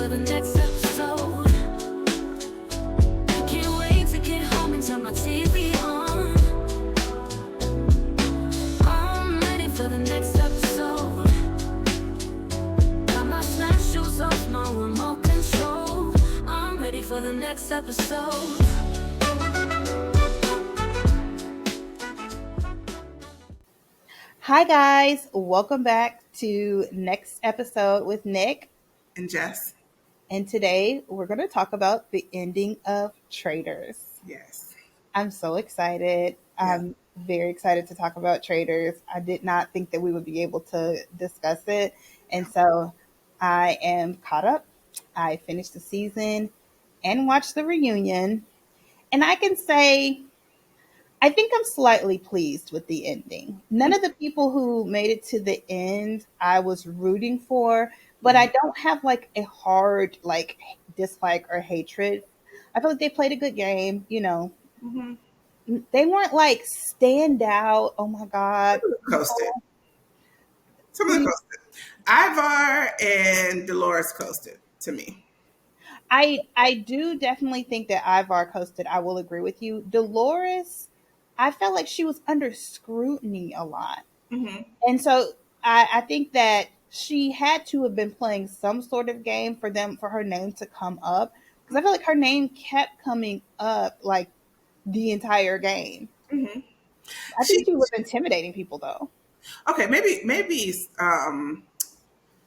for the next episode. I can't wait to get home and turn my TV on. I'm ready for the next episode. Got my snap shoes off, no remote control. I'm ready for the next episode. Hi guys, welcome back to next episode with Nick and Jess. And today we're going to talk about the ending of Traitors. Yes. I'm so excited. Yeah. I'm very excited to talk about Traitors. I did not think that we would be able to discuss it. And so I am caught up. I finished the season and watched the reunion. And I can say I think I'm slightly pleased with the ending. None of the people who made it to the end I was rooting for, but I don't have like a hard like dislike or hatred. I feel like they played a good game, you know. Mm-hmm. They weren't like stand out. Oh my God. Coasted. Some of them coasted. Ivar and Dolores coasted to me. I do definitely think that Ivar coasted. I will agree with you. Dolores, I felt like she was under scrutiny a lot. Mm-hmm. And so I think that she had to have been playing some sort of game for her name to come up. Because I feel like her name kept coming up like the entire game. Mm-hmm. I think she was intimidating people though. Okay, maybe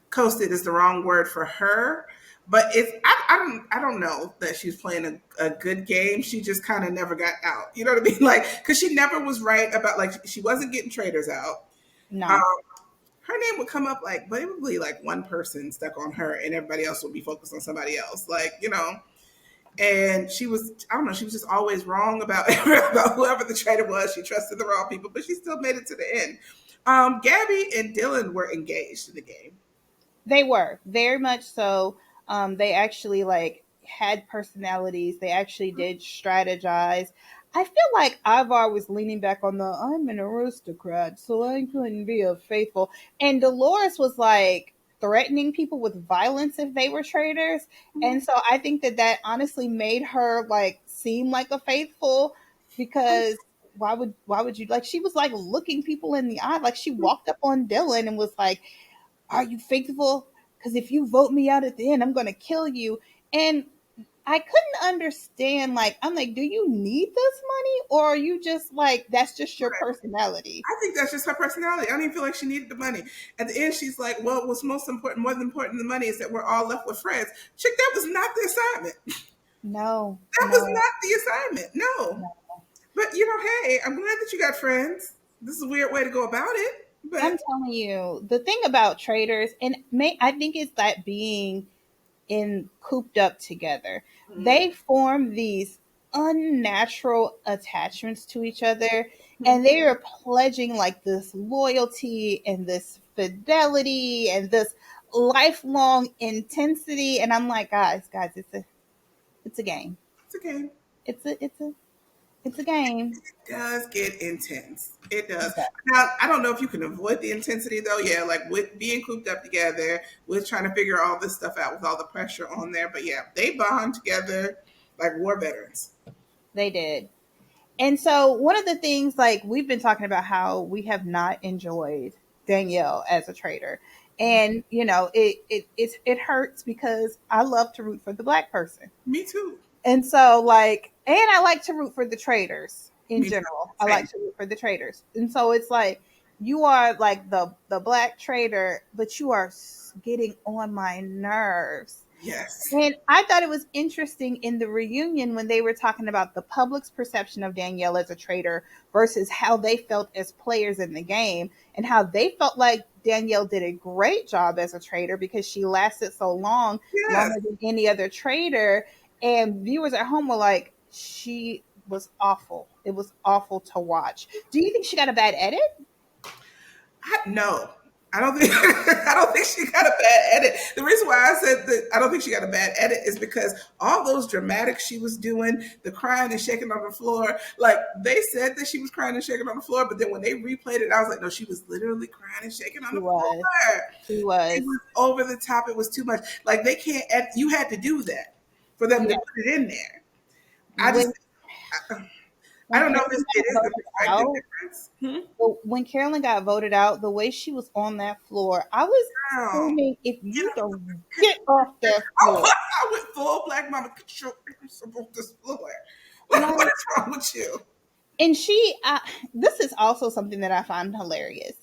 coasted is the wrong word for her. But I don't know that she's playing a good game. She just kind of never got out. You know what I mean? Like, because she never was right about, like, she wasn't getting traitors out. No. Her name would come up like, but it would be like one person stuck on her and everybody else would be focused on somebody else. Like, you know, and she was, I don't know, she was just always wrong about whoever the traitor was. She trusted the wrong people, but she still made it to the end. Gabby and Dylan were engaged in the game. They were very much so. They actually like had personalities. They actually did strategize. I feel like Ivar was leaning back on the I'm an aristocrat, so I couldn't be a faithful. And Dolores was like threatening people with violence if they were traitors. Mm-hmm. And so I think that honestly made her like seem like a faithful, because why would you, like, she was like looking people in the eye. Like she walked up on Dylan and was like, are you faithful? Because if you vote me out at the end, I'm going to kill you. And I couldn't understand, like, I'm like, do you need this money? Or are you just like, that's just your personality? I think that's just her personality. I don't even feel like she needed the money. At the end, she's like, well, what's most important, more than important than the money, is that we're all left with friends. Chick, that was not the assignment. No. That was not the assignment. No. But, you know, hey, I'm glad that you got friends. This is a weird way to go about it. But I'm telling you, the thing about Traitors, and I think it's that being cooped up together, mm-hmm. They form these unnatural attachments to each other, mm-hmm. And they are pledging like this loyalty and this fidelity and this lifelong intensity. And I'm like, guys, it's a game. It's a game. It's a game. It does get intense. It does. Okay. Now, I don't know if you can avoid the intensity, though. Yeah, like with being cooped up together, with trying to figure all this stuff out with all the pressure on there. But yeah, they bond together like war veterans. They did. And so one of the things, like, we've been talking about how we have not enjoyed Danielle as a traitor. And, you know, it hurts because I love to root for the Black person. Me too. And so, like, and I like to root for the traitors in general. I like to root for the traitors. And so it's like, you are like the Black traitor, but you are getting on my nerves. Yes. And I thought it was interesting in the reunion when they were talking about the public's perception of Danielle as a traitor versus how they felt as players in the game, and how they felt like Danielle did a great job as a traitor because she lasted so long, longer than any other traitor. And viewers at home were like, she was awful. It was awful to watch. Do you think she got a bad edit? No. I don't think I don't think she got a bad edit. The reason why I said that I don't think she got a bad edit is because all those dramatics she was doing, the crying and shaking on the floor, like they said that she was crying and shaking on the floor, but then when they replayed it, I was like, no, she was literally crying and shaking on She the floor. was. She It was. was over the top. It was too much. Like they can't. You had to do that for them to Yeah. put it in there. I just When I when don't know if Carolyn it got is the voted perspective out, difference. Hmm? when Carolyn got voted out, the way she was on that floor, I was Girl, screaming, "If get you up. don't get off that Oh, floor!" I went full black mama control off this floor. What Like, is wrong with you? and this is also something that I find hilarious.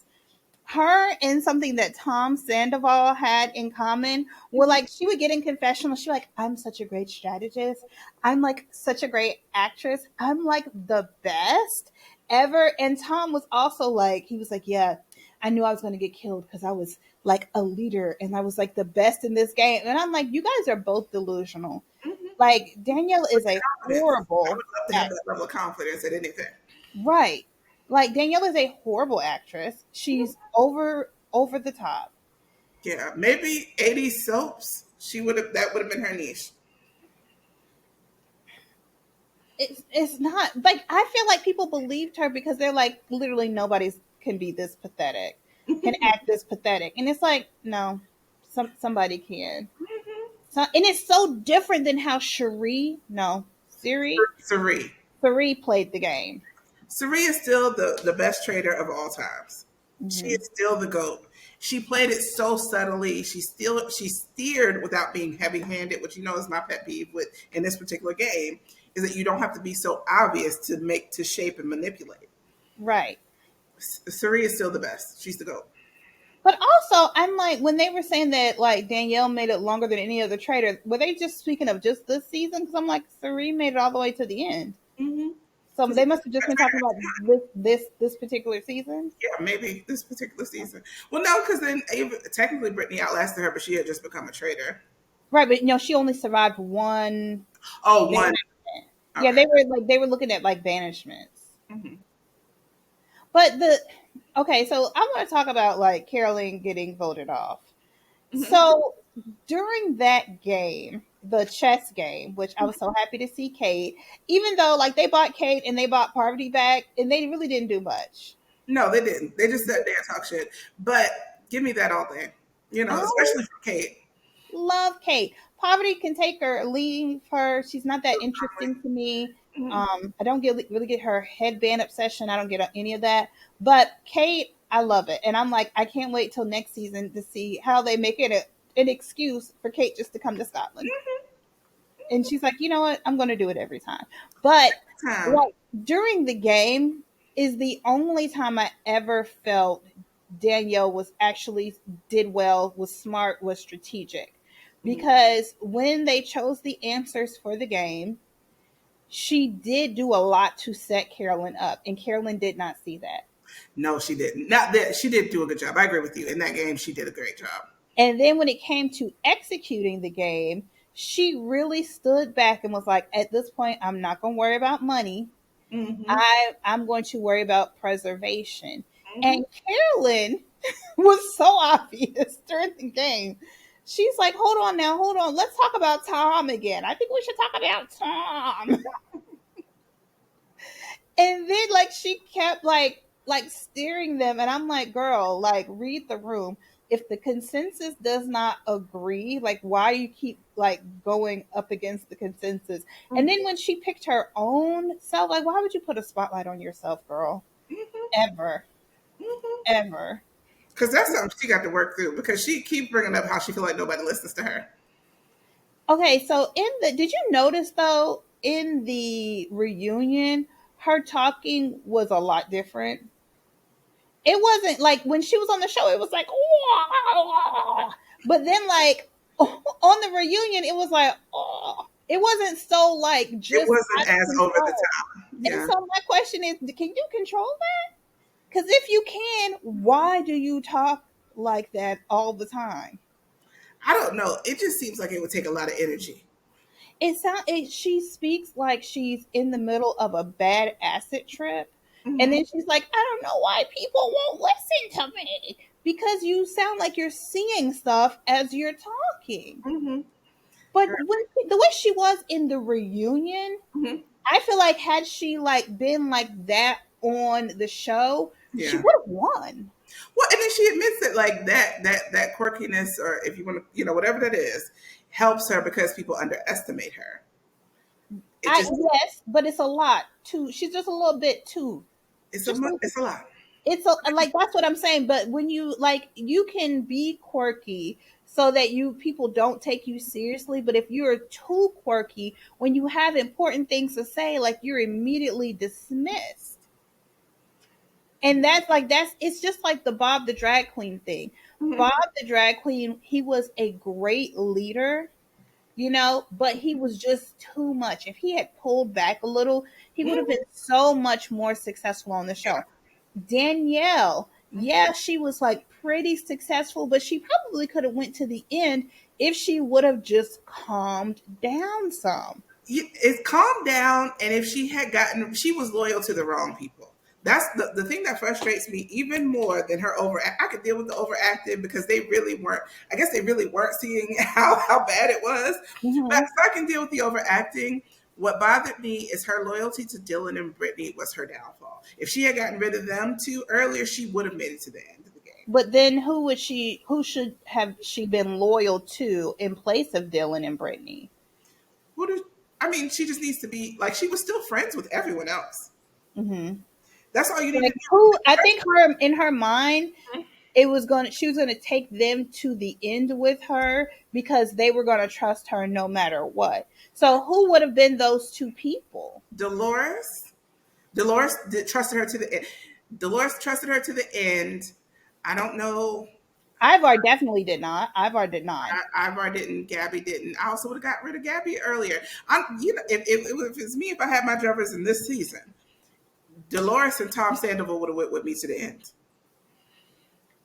Her and something that Tom Sandoval had in common were like she would get in confessional. She like, I'm such a great strategist. I'm like such a great actress. I'm like the best ever. And Tom was also like, he was like, yeah, I knew I was going to get killed because I was like a leader and I was like the best in this game. And I'm like, you guys are both delusional. Mm-hmm. Like Danielle is a Confidence. I horrible would love to have that level of confidence at anything. right. Like Danielle is a horrible actress. She's over the top. Yeah, maybe 80s soaps. She would have. That would have been her niche. It's not like I feel like people believed her because they're like literally nobody's can be this pathetic, can act this pathetic, and it's like no, somebody can. So and it's so different than how Sari. Siri played the game. Sari is still the best trader of all times. She Hmm. is still the GOAT. She played it so subtly. She steered without being heavy handed, which you know is my pet peeve with in this particular game, is that you don't have to be so obvious to shape and manipulate. Right. Sari is still the best. She's the GOAT. But also, I'm like, when they were saying that, like, Danielle made it longer than any other trader, were they just speaking of just this season? Because I'm like, Sari made it all the way to the end. Mm-hmm. So they must have just been talking about this particular season. Yeah, maybe this particular season. Well, no, because then technically Brittany outlasted her, but she had just become a traitor. Right, but she only survived one Oh, one. banishment. Yeah, Okay. they were looking at like banishments. Mm-hmm. But okay, so I want to talk about like Caroline getting voted off. Mm-hmm. So during that game, the chess game, which I was so happy to see Kate, even though like they bought Kate and they bought Parvati back, and they really didn't do much. No, they didn't. They just sat there and talk shit. But give me that all day. I Especially for Kate. love Kate. Poverty can take her, or leave her. She's not that interesting to me. Mhm. I don't really get her headband obsession. I don't get any of that. But Kate, I love it, and I'm like, I can't wait till next season to see how they make it an excuse for Kate just to come to Scotland. And she's like, you know what? I'm going to do it every time. But Time. like during the game is the only time I ever felt Danielle was actually did well, was smart, was strategic. Because when they chose the answers for the game, she did do a lot to set Carolyn up, and Carolyn did not see that. No, she didn't. Not that she did do a good job. I agree with you. In that game, she did a great job. And then when it came to executing the game, she really stood back and was like, at this point, I'm not going to worry about money. Mm-hmm. I'm going to worry about preservation. Mm-hmm. And Carolyn was so obvious during the game. She's like, hold on now, hold on. Let's talk about Tom again. I think we should talk about Tom. And then like she kept like steering them, and I'm like, girl, like read the room. If the consensus does not agree, like why you keep like going up against the consensus? And then when she picked her own self, like why would you put a spotlight on yourself, girl? Mm-hmm. Ever, Mm-hmm. ever. Because that's something she got to work through. Because she keeps bringing up how she feel like nobody listens to her. Okay, so did you notice though in the reunion, her talking was a lot different. It wasn't like when she was on the show, it was like, "Wah." But then like on the reunion, it was like, oh, it wasn't so like It just wasn't out of as over the control. top. And Yeah. so my question is, can you control that? Because if you can, why do you talk like that all the time? I don't know. It just seems like it would take a lot of energy. She speaks like she's in the middle of a bad acid trip, and Mm-hmm. then she's like, I don't know why people won't listen to me. because you sound like you're seeing stuff as you're talking. Mm-hmm. But when the way she was in the reunion, Mm-hmm. I feel like had she like been like that on the show, she Yeah. would have won. Well, and then she admits that like that quirkiness, or if you want to, whatever that is, helps her because people underestimate her. It I just Yes, but it's a lot too. She's just a little bit too. Just a, it's a lot. it's a like that's what I'm saying. But when you like, you can be quirky so that you people don't take you seriously. But if you're too quirky, when you have important things to say, like you're immediately dismissed. And that's it's just like the Bob the drag queen thing. Mm-hmm. Bob the drag queen, he was a great leader, but he was just too much. If he had pulled back a little, he would have Mm-hmm. been so much more successful on the show. Danielle, yeah, she was like pretty successful, but she probably could have went to the end if she would have just calmed down some. It's calmed down, and if she was loyal to the wrong people. That's the thing that frustrates me even more than her overact. I could deal with the overacting because they really weren't, I guess they really weren't seeing how bad it was. But Hmm. if I can deal with the overacting, what bothered me is her loyalty to Dylan and Brittany was her downfall. If she had gotten rid of them two earlier, she would have made it to the end of the game. But then who should have she been loyal to in place of Dylan and Brittany? Who did, I mean, she just needs to be like, she was still friends with everyone else. Hmm. That's all you need to Like do. who? I think her in her mind, she was gonna take them to the end with her because they were gonna trust her no matter what. So who would have been those two people? Dolores. Trusted her to the end. Dolores trusted her to the end. I don't know. Ivar definitely did not. Ivar did not. Ivar didn't. Gabby didn't. I also would have got rid of Gabby earlier. If it's me, if I had my druthers in this season, Dolores and Tom Sandoval would have went with me to the end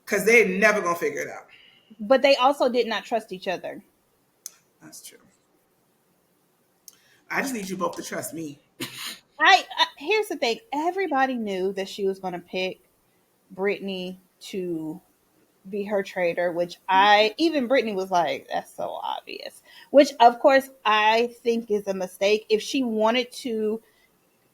because they're never gonna figure it out. But they also did not trust each other. That's true. I just need you both to trust me. I Here's the thing. Everybody knew that she was going to pick Brittany to be her traitor, which I even Brittany was like, that's so obvious. Which of course I think is a mistake. If she wanted to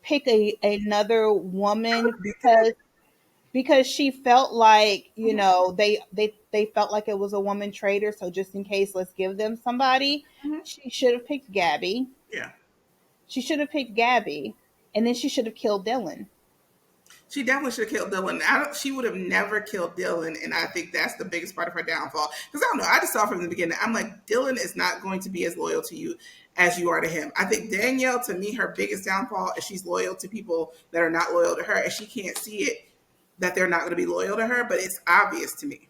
pick another woman because she felt like, they felt like it was a woman traitor, so just in case, let's give them somebody. Mm-hmm. She should have picked Gabby. Yeah. She should have picked Gabby, and then she should have killed Dylan. She definitely should have killed Dylan. She would have never killed Dylan, and I think that's the biggest part of her downfall. Because I don't know, I just saw from the beginning, I'm like, Dylan is not going to be as loyal to you as you are to him. I think Danielle, to me, her biggest downfall is she's loyal to people that are not loyal to her, and she can't see it that they're not going to be loyal to her, but it's obvious to me.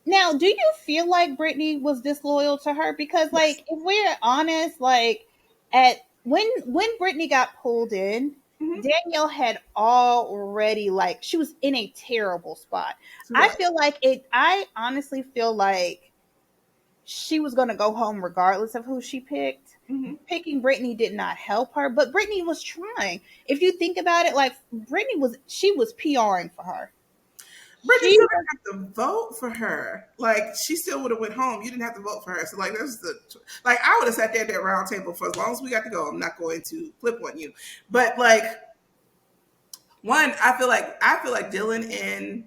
Now, do you feel like Brittany was disloyal to her? Because, Yes. like, if we're honest, like, at when Brittany got pulled in, Mm-hmm. Danielle had already, like, she was in a terrible spot. She I was. feel like it. I honestly feel like she was going to go home regardless of who she picked. Mm-hmm. Picking Brittany did not help her, but Brittany was trying. If you think about it, like, she was PRing for her. Brittany She still didn't have to vote for her. Like, she still would have went home. You didn't have to vote for her. So like, I would have sat there at that round table for as long as we got to go. I'm not going to flip on you. But like, one, I feel like Dylan and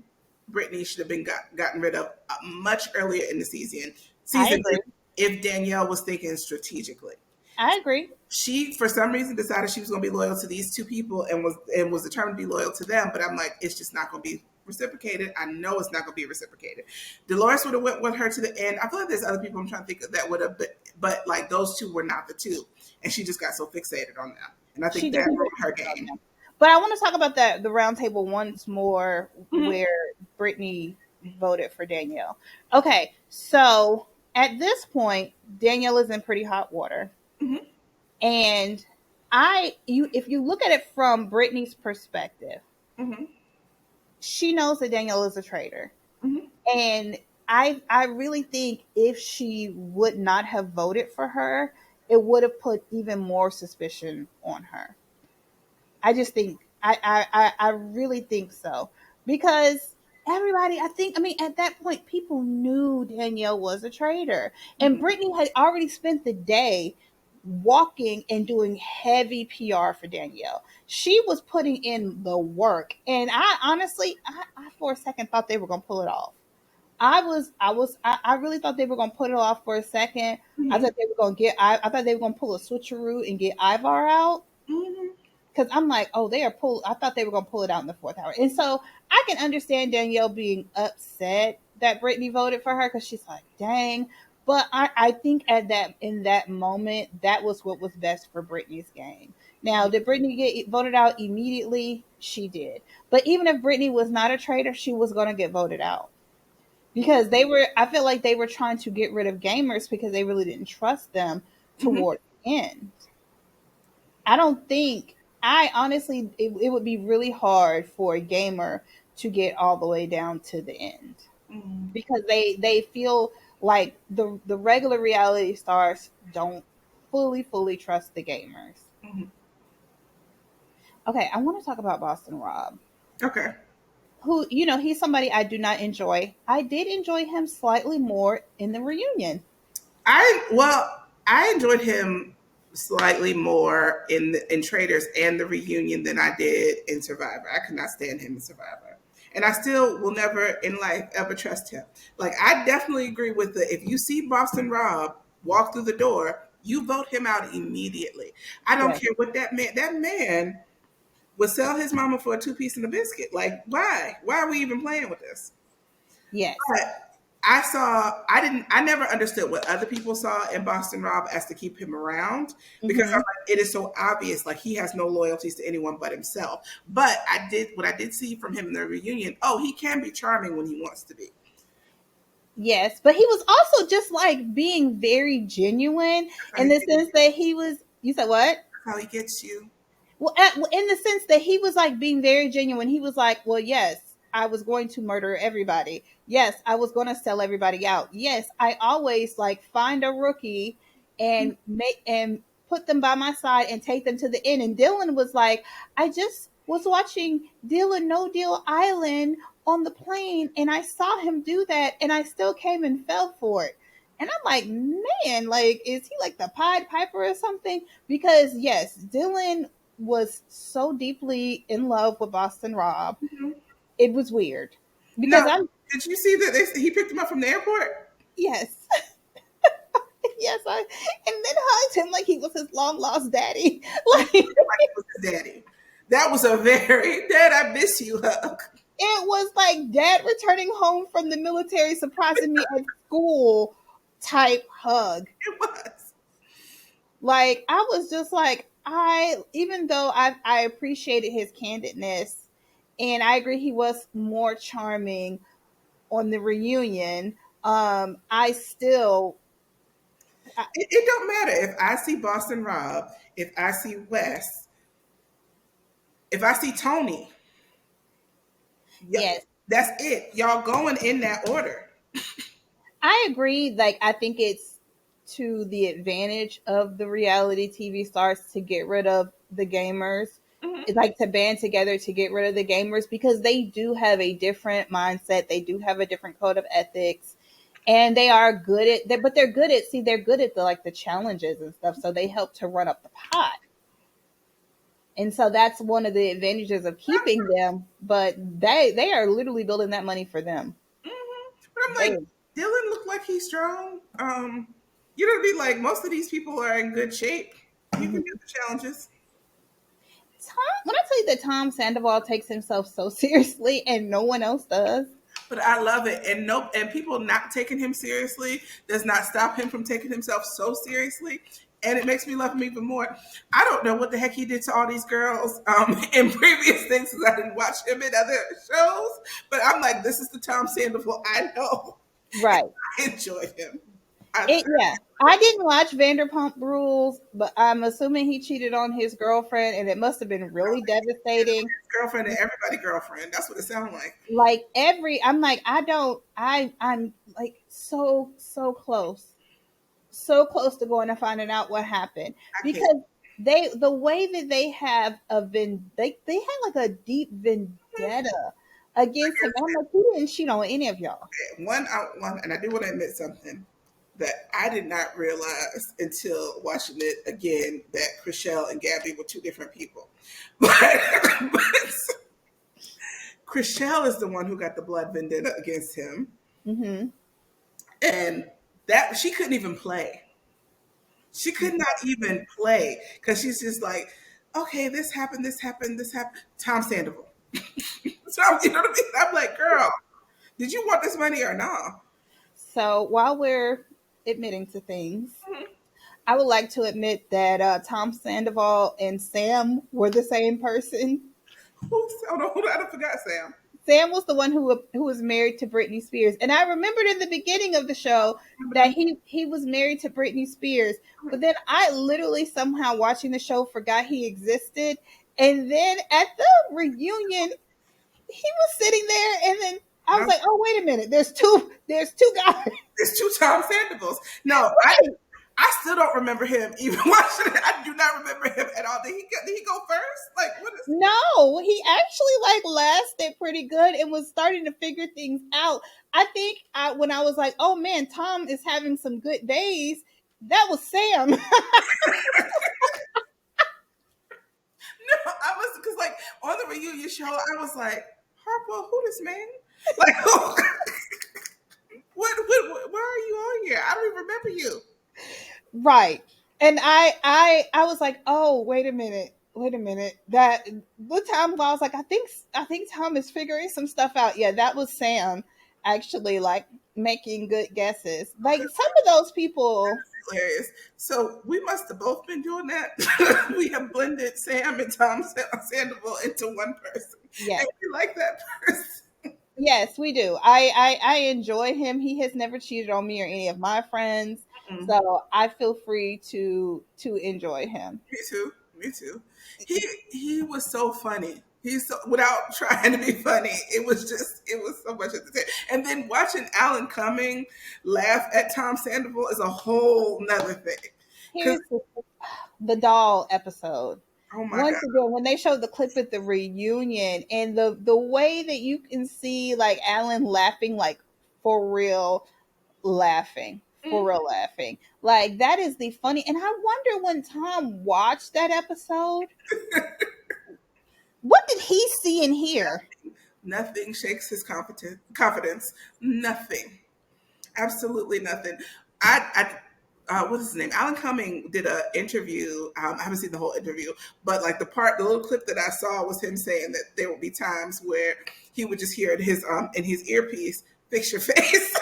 Brittany should have been gotten rid of much earlier in the season. I Season agree. if Danielle was thinking strategically. I agree. She, for some reason, decided she was going to be loyal to these two people and was determined to be loyal to them. But I'm like, it's just not going to be reciprocated. I know it's not going to be reciprocated. Dolores would have went with her to the end. I feel like there's other people I'm trying to think of that would have, but like those two were not the two, and she just got so fixated on them. And I She think that just ruined her game. But I want to talk about the round table once more, Mm-hmm. where Brittany voted for Danielle. Okay, so at this point, Danielle is in pretty hot water, Mm-hmm. and if you look at it from Brittany's perspective, Mm-hmm. she knows that Danielle is a traitor, Mm-hmm. and I really think if she would not have voted for her, it would have put even more suspicion on her. I just think I really think so, because everybody, I think, I mean, at that point, people knew Danielle was a traitor. And Mhm. Brittany had already spent the day walking and doing heavy PR for Danielle. She was putting in the work. And I honestly, I for a second thought they were going to pull it off. I really thought they were going to put it off for a second. I Mhm. thought they were going to I thought they were going to pull a switcheroo and get Ivar out, Mhm. because I'm like, oh, they are pull. I thought they were gonna pull it out in the fourth hour, and so I can understand Danielle being upset that Brittany voted for her, because she's like, dang. But I think at that in that moment, that was what was best for Brittany's game. Now, did Brittany get voted out immediately? She did. But even if Brittany was not a traitor, she was gonna get voted out, because they were. I feel like they were trying to get rid of gamers because they really didn't trust them Mhm. toward the end. I don't think I honestly it would be really hard for a gamer to get all the way down to the end, Mhm. because they feel like the regular reality stars don't fully trust the gamers. Mhm. Okay, I want to talk about Boston Rob, Okay. who, he's somebody I do not enjoy. I did enjoy him slightly more in the reunion. I enjoyed him slightly more in Traitors and the reunion than I did in Survivor. I could not stand him in Survivor. And I still will never in life ever trust him. Like I definitely agree with the if you see Boston Rob walk through the door, you vote him out immediately. I don't Yes, care what that man would sell his mama for a two-piece and a biscuit. Like, why? Why are we even playing with this? yes. But I never understood what other people saw in Boston Rob as to keep him around, because I'm Hmm. like, it is so obvious, like he has no loyalties to anyone but himself. But what I did see from him in the reunion, oh, he can be charming when he wants to be. Yes, but he was also just like being very genuine That's how in he, the sense that he was. You said what? that's how he gets you. Well, in the sense that he was like being very genuine. He was like, well, yes, I was going to murder everybody. Yes, I was going to sell everybody out. Yes, I always like find a rookie and make and put them by my side and take them to the end. And Dylan was like, I just was watching Dylan No Deal Island on the plane, and I saw him do that, and I still came and fell for it. And I'm like, man, like, is he like the Pied Piper or something? Because yes, Dylan was so deeply in love with Boston Rob. Mhm. It was weird because Now, I'm did you see that he picked him up from the airport? yes, yes, I and then hugged him like he was his long lost daddy. Like Like it was his daddy. That was a very dad, I miss you hug. it was like dad returning home from the military, surprising me at school type hug. It was. Like I was just like even though I appreciated his candidness, and I agree he was more charming on the reunion. I still I, It don't matter if I see Boston Rob, if I see Wes, if I see Tony. Yep, yes, that's it. Y'all going in that order. I agree. Like I think it's to the advantage of the reality TV stars to get rid of the gamers. Mhm. It's like to band together to get rid of the gamers, because they do have a different mindset. They do have a different code of ethics, and they are good at that. But they're good at they're good at the like the challenges and stuff. So they help to run up the pot. And so that's one of the advantages of keeping them. But they are literally building that money for them. But I'm They like, Dylan looked like he's strong. You know what I mean? Like most of these people are in good shape. You can Mhm. do the challenges. When I tell you that Tom Sandoval takes himself so seriously and no one else does. But I love it. And nope, and people not taking him seriously does not stop him from taking himself so seriously. And it makes me love him even more. I don't know what the heck he did to all these girls in previous things because I didn't watch him in other shows. But I'm like, this is the Tom Sandoval I know. Right. I enjoyed him. I Yeah. I didn't watch Vanderpump Rules, but I'm assuming he cheated on his girlfriend, and it must have been really devastating. girlfriend and everybody girlfriend. That's what it sounded like. Like I'm like, I don't I'm like so close. So close to going and finding out what happened, I can't. because the way that they have a they had like a deep vendetta against him. I'm like, he didn't cheat on any of y'all. One, and I do want to admit something that I did not realize until watching it again that Chriselle and Gabby were two different people. But Chriselle is the one who got the blood vendetta against him, Mm-hmm. and that she couldn't even play. She could not even play because she's just like, okay, this happened, this happened, this happened. Tom Sandoval. Tom, you know what I mean? I'm like, girl, did you want this money or not? So while we're admitting to things, I would like to admit that Tom Sandoval and Sam were the same person. Hold on, I forgot Sam. Sam was the one who was married to Britney Spears, and I remembered in the beginning of the show that he was married to Britney Spears. But then I literally somehow watching the show forgot he existed, and then at the reunion he was sitting there, and then I was like, "Oh, wait a minute! There's two guys." There's two Tom Sandovals. No, I still don't remember him even watching it. I do not remember him at all. Did he go first? Like what is No, he actually like lasted pretty good and was starting to figure things out. I think when I was like, "Oh man, Tom is having some good days," that was Sam. no, I was because like on the reunion show, I was like, Harpo, who this man? Like where are you on here? I don't even remember you. Right. And I was like, "Oh, wait a minute." That the time I was like, I think Tom is figuring some stuff out. Yeah, that was Sam actually like making good guesses. Like some of those people. Hilarious. So we must have both been doing that. We have blended Sam and Tom Sandoval into one person. Yes. And we like that person. Yes, we do. I enjoy him. He has never cheated on me or any of my friends, Mm, so I feel free to enjoy him. me too. Me too. He was so funny. He's so, without trying to be funny. It was so much entertaining. And then watching Alan Cumming laugh at Tom Sandoval is a whole nother thing. Because Here's the doll episode. oh my Once god, again, when they showed the clip at the reunion and the way that you can see like Alan laughing, like for real laughing, for real laughing, like that is the funny. And I wonder when Tom watched that episode, what did he see and hear? nothing shakes his confidence. Nothing. Absolutely nothing. What's his name? Alan Cumming did an interview. I haven't seen the whole interview, but like the little clip that I saw was him saying that there would be times where he would just hear in his earpiece, "Fix your face."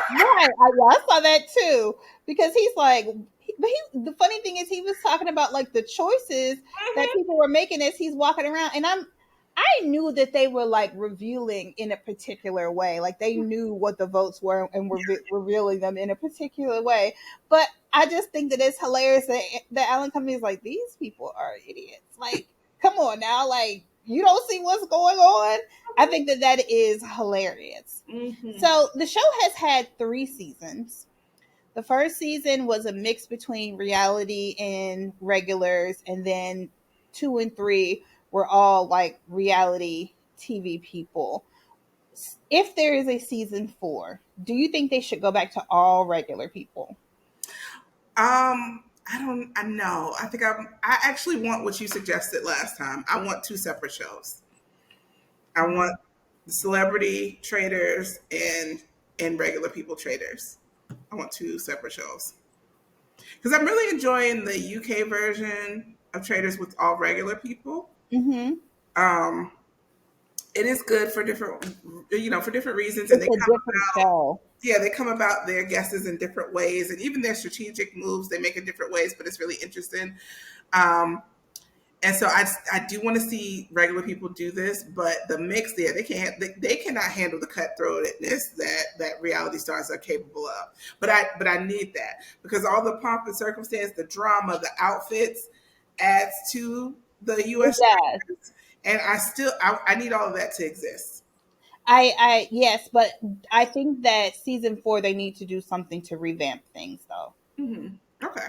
Right, I saw that too because he's like, but the funny thing is he was talking about like the choices that people were making as he's walking around, and I knew that they were like revealing in a particular way, like they knew what the votes were and were revealing them in a particular way. But I just think that it's hilarious that Alan Cumming is like, these people are idiots. Like, come on now, like you don't see what's going on. I think that is hilarious. Mm-hmm. So the show has had 3 seasons. The first season was a mix between reality and regulars, and then 2 and 3 were all like reality TV people. If there is a season 4, do you think they should go back to all regular people? I don't. I know. I think I actually want what you suggested last time. I want two separate shows. I want the celebrity traders and regular people traders. I want two separate shows because I'm really enjoying the UK version of Traders with all regular people. Mm-hmm. Um, it is good for for different reasons, and It's a different show. they come about their guesses in different ways, and even their strategic moves they make in different ways. But it's really interesting. Um, And so I do want to see regular people do this, but the mix there, they cannot handle the cutthroatness that reality stars are capable of. But I need that because all the pomp and circumstance, the drama, the outfits adds to the It US does. and I need all of that to exist. I yes, but I think that season 4 they need to do something to revamp things though. Hmm. Okay.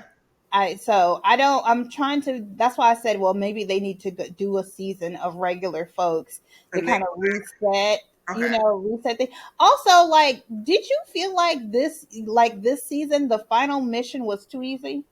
I'm trying to, that's why I said, well, maybe they need to do a season of regular folks to And they kind of reset, okay. reset things. Also, like, did you feel like this season, the final mission was too easy?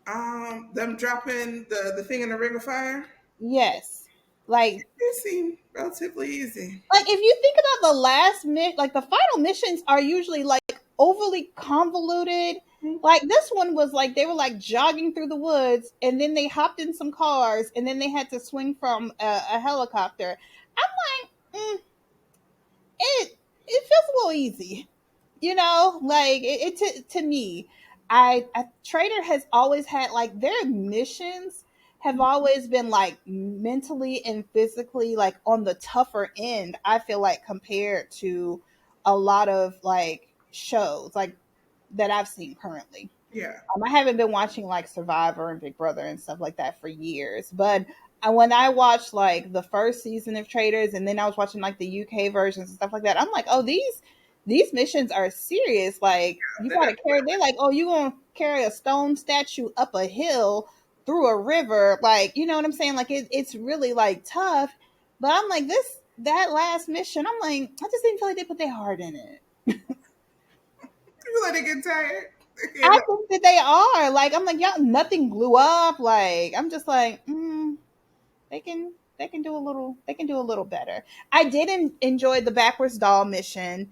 Them dropping the thing in the ring of fire. Yes. Like, It seemed relatively easy. if you think about the last like the final missions are usually like overly convoluted. Mhm. Like this one was like they were like jogging through the woods, and then they hopped in some cars, and then they had to swing from a helicopter. I'm like, it feels a little easy, like to me. I Trader has always had like their missions have always been like mentally and physically like on the tougher end. I feel like compared to a lot of like shows like that I've seen currently. Yeah. I haven't been watching like Survivor and Big Brother and stuff like that for years, but when I watched like the first season of Traitors, and then I was watching like the UK versions and stuff like that, I'm like, oh, these missions are serious. Like you got to carry. They're like, oh, you gonna carry a stone statue up a hill through a river, like you know what I'm saying? Like it's really like tough. But I'm like that last mission, I'm like, I just didn't feel like they put their heart in it. You let it get tired. I think that they are. Like, I'm like, y'all, nothing blew up. Like, I'm just like, they can do a little, better. I did enjoy the backwards doll mission.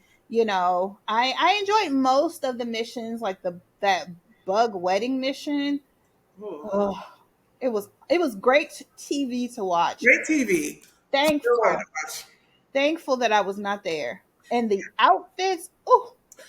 I enjoyed most of the missions, like that bug wedding mission. Ooh. Ugh, it was great TV to watch. Great TV. Still fun to Thankful, watch. thankful that I was not there. And the outfits, the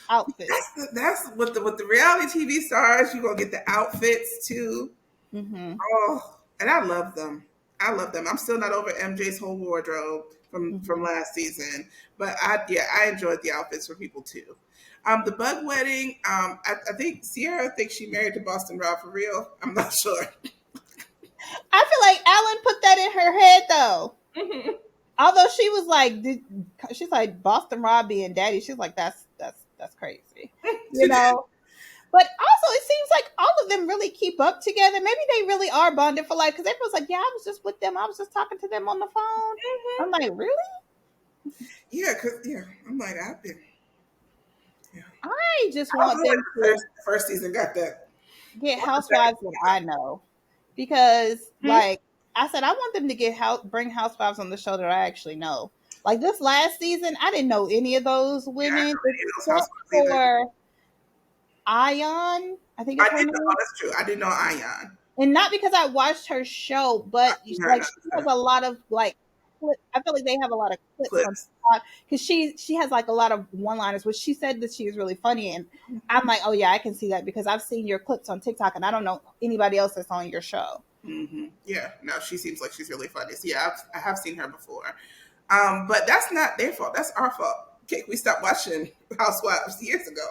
outfits. That's with the reality TV stars. You gonna get the outfits too. Hmm. Oh, and I love them. I love them. I'm still not over MJ's whole wardrobe from Hmm. last season, but I enjoyed the outfits for people too. The bug wedding. I think Sierra thinks she married to Boston Rob for real. I'm not sure. I feel like Alan put that in her head though. Mhm. Although she was like, she's like Boston Robbie and Daddy. She's like, that's crazy, you She did. know. But also, it seems like all of them really keep up together. Maybe they really are bonded for life because everyone's like, yeah, I was just with them. I was just talking to them on the phone. I'm like, really? Yeah, I'm like I've been. Yeah. I just I was want glad them the to first season got that. get What the second housewives that I know because, season? like I said, I want them to bring housewives on the show that I actually know. Like this last season, I didn't know any of those Yeah, I women know any of those except housewives either. for Ion, I think I is her did know. Oh, name. that's true. I did know Ion. And not because I watched her show, I but seen her like enough she has a lot of like I feel like they have a lot of clips on clips. TikTok because she has like a lot of one-liners, which she said that she is really funny, and I'm like, oh yeah, I can see that because I've seen your clips on TikTok, and I don't know anybody else that's on your show. Yeah, no, she seems like she's really funny. So yeah, I have seen her before. But that's not their fault. That's our fault. Okay, we stopped watching Housewives years ago.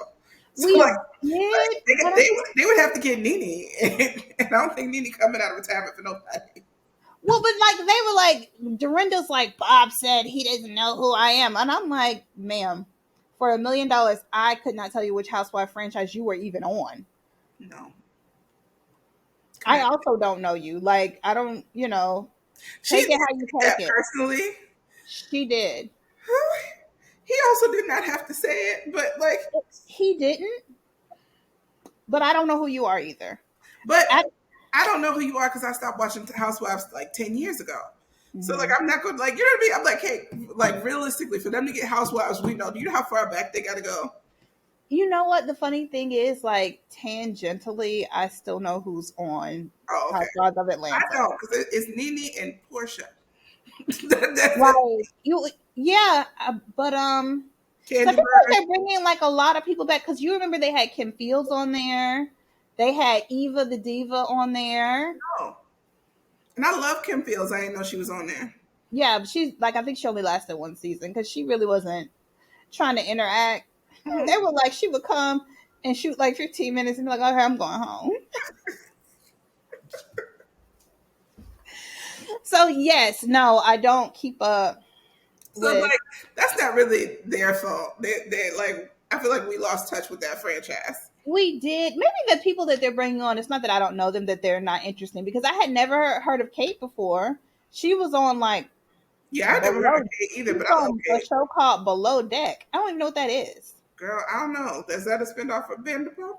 So We like did, but they would have to get Nene, and I don't think Nene coming out of retirement for nobody. well, but like they were like Dorinda's like Bob said he doesn't know who I am, and I'm like, ma'am, for $1 million, I could not tell you which Housewife franchise you were even on. No, I couldn't. also don't know you. Like, I don't, She take didn't it how you say take that it. personally. She did. He also did not have to say it, but like, He didn't, but I don't know who you are either. but I, I don't know who you are because I stopped watching Housewives like 10 years ago. So like mhm. I'm not going to like you know what I mean. I'm like, hey, like realistically, for them to get Housewives, we know. Do you know how far back they got to go? You know what? The funny thing is, like, tangentially, I still know who's on Oh, okay. Housewives of I Atlanta. don't because it's Nene and Portia. That's it. Like, yeah, but, because I Candy feel like Bird. they're bringing, like, a lot of people back, because you remember they had Kim Fields on there. They had Eva the Diva on there. Oh, and I love Kim Fields. I didn't know she was on there. Yeah, but she's like, I think she only lasted one season because she really wasn't trying to interact. Mhm. They were like, she would come and shoot like 15 minutes and be like, okay, I'm going home. So, yes, no, I don't keep up So with. like that's not really their fault. They like I feel like we lost touch with that franchise. We did. Maybe the people that they're bringing on, it's not that I don't know them, that they're not interesting, because I had never heard of Kate before. She was on like Yeah, I never heard of below. Kate either, She's but I love on a Kate. show called Below Deck. I don't even know what that is. Girl, I don't know. Is that a spinoff of Vanderpump?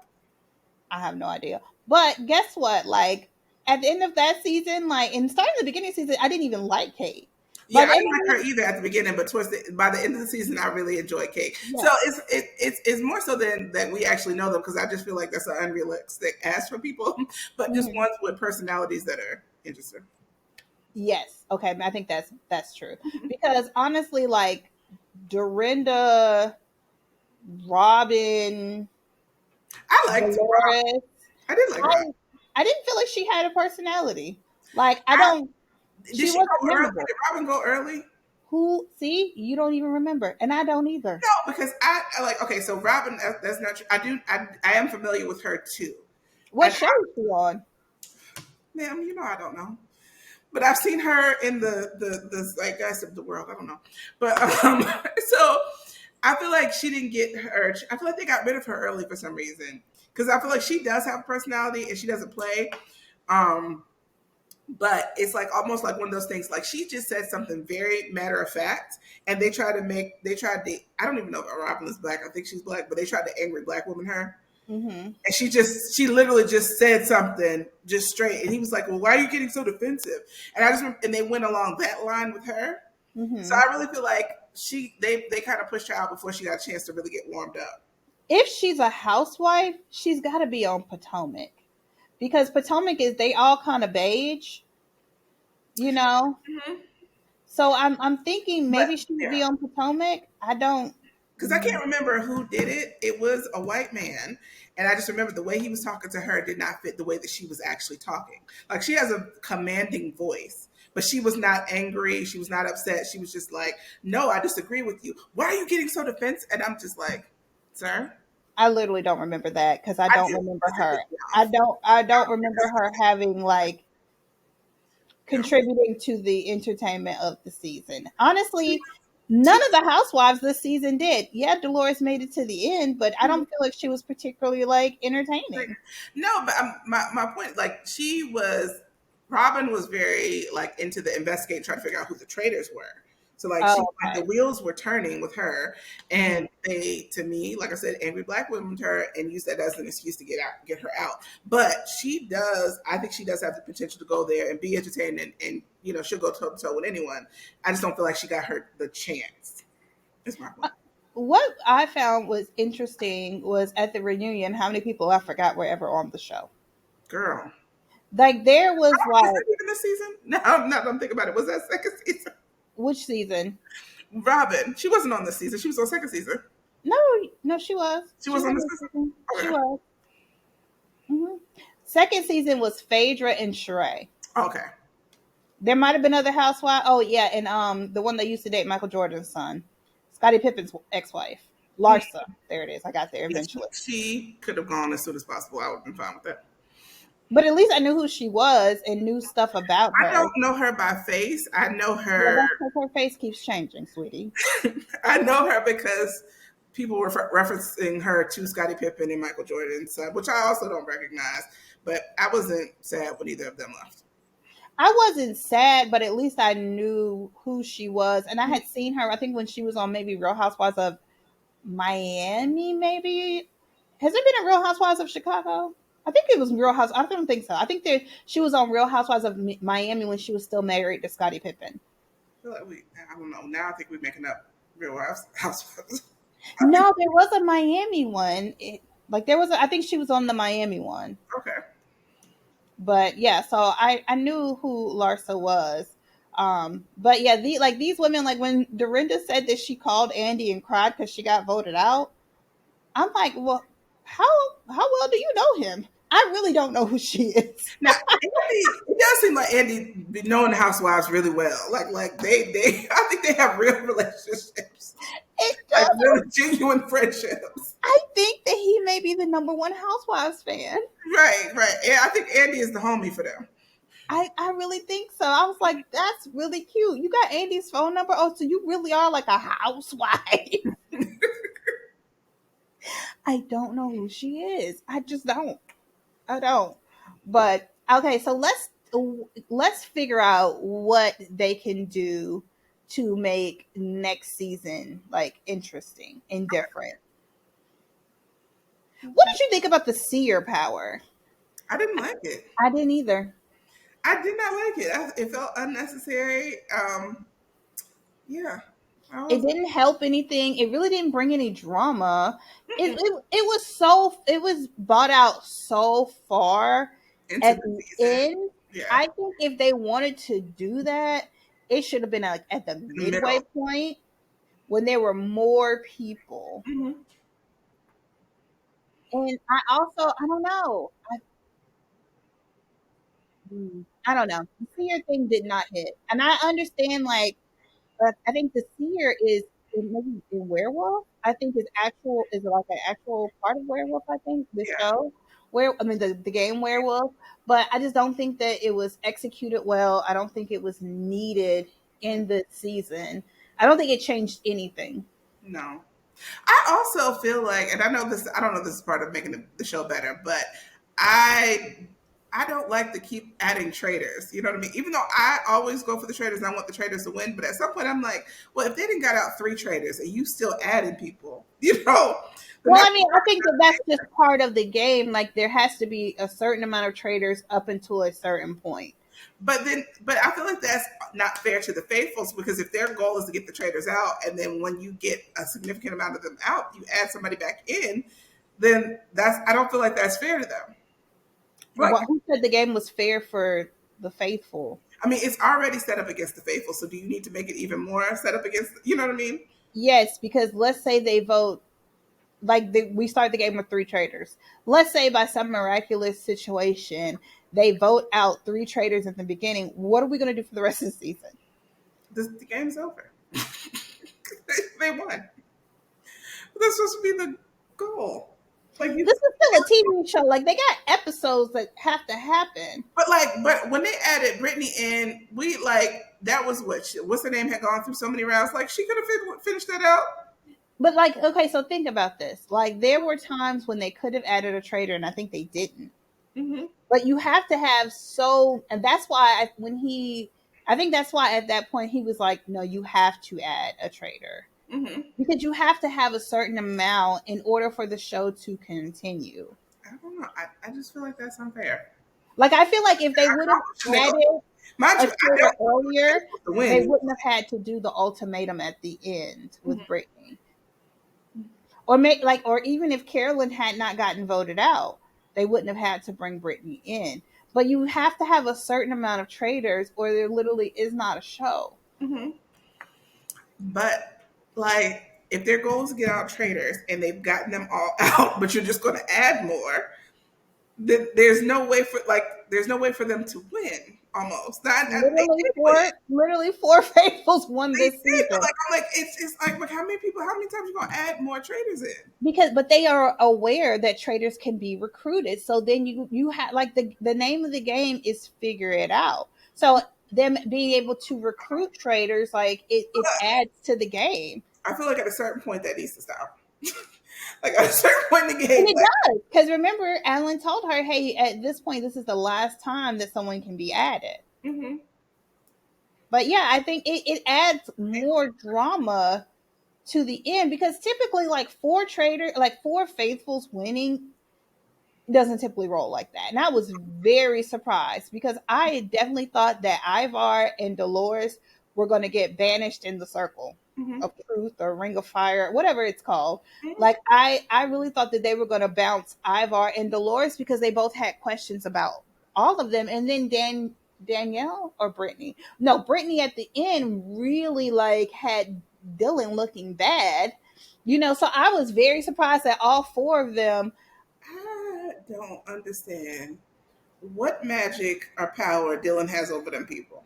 I have no idea. But guess what? Like at the end of that season, like in starting the beginning of the season, I didn't even like Kate. By Yeah, the I end didn't of like it, her either at the beginning, but by the end of the season, I really enjoyed Kate. So yeah. it's more so than that we actually know them, because I just feel like that's an unrealistic ask for people, but just Mhm. ones with personalities that are interesting. Yes. Okay. I think that's true. Because honestly, like Dorinda, Robin, I liked Rob. Dolores, I did like Rob. I I didn't feel like she had a personality. Like I I, don't. did She she wasn't go early? memorable. Did Robin go early? Who? See, you don't even remember, and I don't either. No, because I like. Okay, so Robin, that's not true. I am familiar with her too, What and show is she on? ma'am, you know I don't know. But I've seen her in the zeitgeist of the world. I don't know, but so I feel like she didn't get her. I feel like they got rid of her early for some reason, because I feel like she does have a personality and she doesn't play. Um, but it's like almost like one of those things. Like she just said something very matter of fact, and they tried to. I don't even know if Robin is black. I think she's black, but they tried to angry black woman her. Mm-hmm. And she literally just said something just straight. And he was like, well, why are you getting so defensive? And I just, and they went along that line with her. So Mm-hmm. I really feel like they kind of pushed her out before she got a chance to really get warmed up. If she's a housewife, she's got to be on Potomac because Potomac is they all kind of beige, you know. Mm-hmm. So I'm thinking But maybe she would be yeah, on Potomac. I don't. because I can't remember who did it. It was a white man. And I just remember the way he was talking to her did not fit the way that she was actually talking. Like she has a commanding voice, but she was not angry. She was not upset. She was just like, no, I disagree with you. Why are you getting so defensive? And I'm just like, sir, I literally don't remember that because I I don't did remember this her. off. I don't remember her having like contributing to the entertainment of the season. Honestly, She, none of the housewives this season did. Yeah, Dolores made it to the end, but I don't feel like she was particularly like like, entertaining. no, but my point, like Robin was very like into the investigate, trying to figure out who the traitors were. So like she Oh, like the okay. wheels were turning with her, Mhm. and they to me, like I said, angry black women to her and use that as an excuse to get her out. But I think she does have the potential to go there and be entertained, and you know she'll go toe to toe with anyone. I just don't feel like she got her the chance. That's my point. What I found was interesting was at the reunion how many people I forgot were ever on the show. Girl, Like there was was like that even this season? No, I'm thinking about it. Was that second season? which season? Robin, she wasn't on this season. She was on second season. No, no, she was. She She was was on this this season. season. She Okay. was. Hmm. Second season was Phaedra and Sheree. Okay. There might have been other housewives. Oh yeah, and the one that used to date Michael Jordan's son, Scottie Pippen's ex-wife, Larsa. There it is. I got there Yeah, eventually. she could have gone as soon as possible. I would have been fine with that. But at least I knew who she was and knew stuff about I her. don't know her by face. I know Well, her. that's because her face keeps changing, sweetie. I know her because people were referencing her to Scottie Pippen and Michael Jordan, so, which I also don't recognize. But I wasn't sad when either of them left. I wasn't sad, but at least I knew who she was, and I had seen her. I think when she was on maybe Real Housewives of Miami, maybe. Has there been a Real Housewives of Chicago? I think it was Real House. I don't think so. I think she was on Real Housewives of Miami when she was still married to Scottie Pippen. I feel like I don't know. Now I think we're making up Real Housewives. I think No, there was a Miami one. Like there was, I think she was on the Miami one. okay. But yeah, so I knew who Larsa was. But yeah, these women, like when Dorinda said that she called Andy and cried because she got voted out. I'm like, well, how how well do you know him? I really don't know who she is. Now, Andy, it does seem like Andy be knowing the housewives really well. Like they, I think they have real relationships, It like does. really genuine friendships. I think that he may be the number one Housewives fan. Right, right. And I think Andy is the homie for them. I really think so. I was like, that's really cute. You got Andy's phone number. Oh, so you really are like a housewife. I don't know who she is. I just don't. I don't. But okay, so let's figure out what they can do to make next season like interesting and different. What Okay. did you think about the seer power? I didn't like it. I didn't either. I did not like it. It felt unnecessary. Yeah, I It was didn't help anything. It really didn't bring any drama. mm-mm, It was so it was bought out so far into at the the season. end. Yeah, I think if they wanted to do that, it should have been like at the in the midway middle. point when there were more people. Hmm. And I don't know. I don't know. The seer thing did not hit, and I understand like but I think the seer is maybe in werewolf. I think is like an actual part of werewolf. I think the Yeah, show where I mean the game werewolf, but I just don't think that it was executed well. I don't think it was needed in the season. I don't think it changed anything. no. I also feel like, and I know this. I don't know if this is part of making the show better, but I I don't like to keep adding traitors. You know what I mean? Even though I always go for the traitors, and I want the traitors to win. But at some point, I'm like, well, if they didn't got out three traitors and you still added people, then Well, that's I mean, I think that that's just part of the game. Like there has to be a certain amount of traders up until a certain point. but I feel like that's not fair to the faithfuls because if their goal is to get the traders out, and then when you get a significant amount of them out, you add somebody back in, then that's I don't feel like that's fair to them. Like, What who said the game was fair for the faithful? I mean, it's already set up against the faithful, so do you need to make it even more set up against? You know what I mean? Yes, because let's say they vote we start the game with three traders. Let's say by some miraculous situation they vote out three traders at the beginning. What are we going to do for the rest of the season? The game's over. They won. But that's supposed to be the goal. Like you, This is still a TV show. Like they got episodes that have to happen. but when they added Brittany in, we like that was what's her name had gone through so many rounds. Like she could have finished that out. But like, okay, so think about this. Like there were times when they could have added a trader, and I think they didn't. Hmm. But you have to have and that's why I think that's why at that point he was like, no, you have to add a trader Hmm. because you have to have a certain amount in order for the show to continue. I don't know. I just feel like that's unfair. Like I feel like if they I would probably have shouldn't added mind a you, I traitor don't want the earlier, faithful to they win. wouldn't have had to do the ultimatum at the end with Hmm. Brittany. Or make like or even if Carolyn had not gotten voted out, they wouldn't have had to bring Brittany in. But you have to have a certain amount of traders or there literally is not a show. Hmm. But like, if their goal is to get out traders and they've gotten them all out, but you're just going to add more, then there's no way for them to win. Almost, they did win. Literally four faithfuls won They this did, but season. like I'm like it's like how many people? How many times you gonna add more traders in? But they are aware that traders can be recruited. So then you have like the name of the game is figure it out. So them being able to recruit traders like it adds to the game. I feel like at a certain point that needs to stop. Like at a certain point in the And game, it like does. Because remember, Alan told her, hey, at this point, this is the last time that someone can be added. hmm But yeah, I think it adds more drama to the end because typically, like four faithfuls winning doesn't typically roll like that. And I was very surprised because I definitely thought that Ivar and Dolores were going to get banished in the circle hmm of truth or ring of fire, whatever it's called. Like I really thought that they were going to bounce Ivar and Dolores because they both had questions about all of them. And then Danielle or Brittany. No, Brittany at the end really like had Dylan looking bad. So I was very surprised that all four of them. I don't understand what magic or power Dylan has over them people.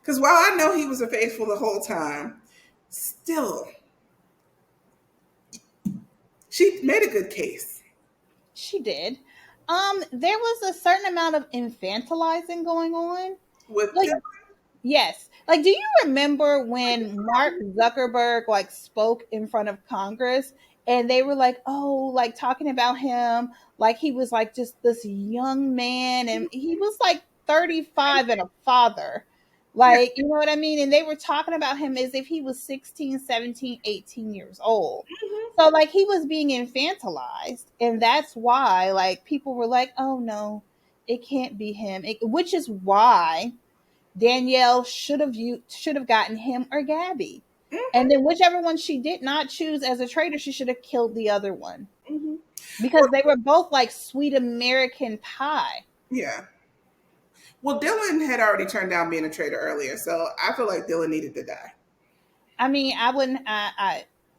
Because while I know he was a faithful the whole time, still she made a good case She did. There was a certain amount of infantilizing going on. with Like, Dylan. yes. Like, do you remember when Mark Zuckerberg like spoke in front of Congress and they were like, oh, like talking about him like he was like just this young man, and he was like 35 and a father. Yeah. Like, you know what I mean? And they were talking about him as if he was 16, 17, 18 years old. Mhm. So like he was being infantilized, and that's why like people were like, "Oh no, it can't be him." Which is why Danielle should have gotten him or Gabby. Mhm. And then whichever one she did not choose as a traitor, she should have killed the other one Mhm. because Well, they were both like sweet American pie. yeah. Well, Dylan had already turned down being a traitor earlier, so I feel like Dylan needed to die. I mean, I wouldn't.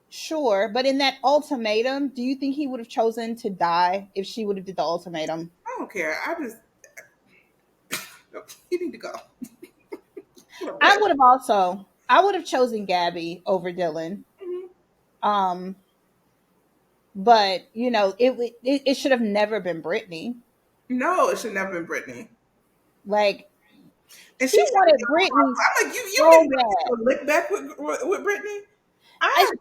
Sure, but in that ultimatum, do you think he would have chosen to die if she would have did the ultimatum? I don't care. I just no, you need to go. I would have also. I would have chosen Gabby over Dylan. Mhm. Um, but you know, it should have never been Brittany. No, it should never been Brittany. Like And she she should wanted be. Brittany I'm like, you so didn't bad. get a lick back with Brittany. I I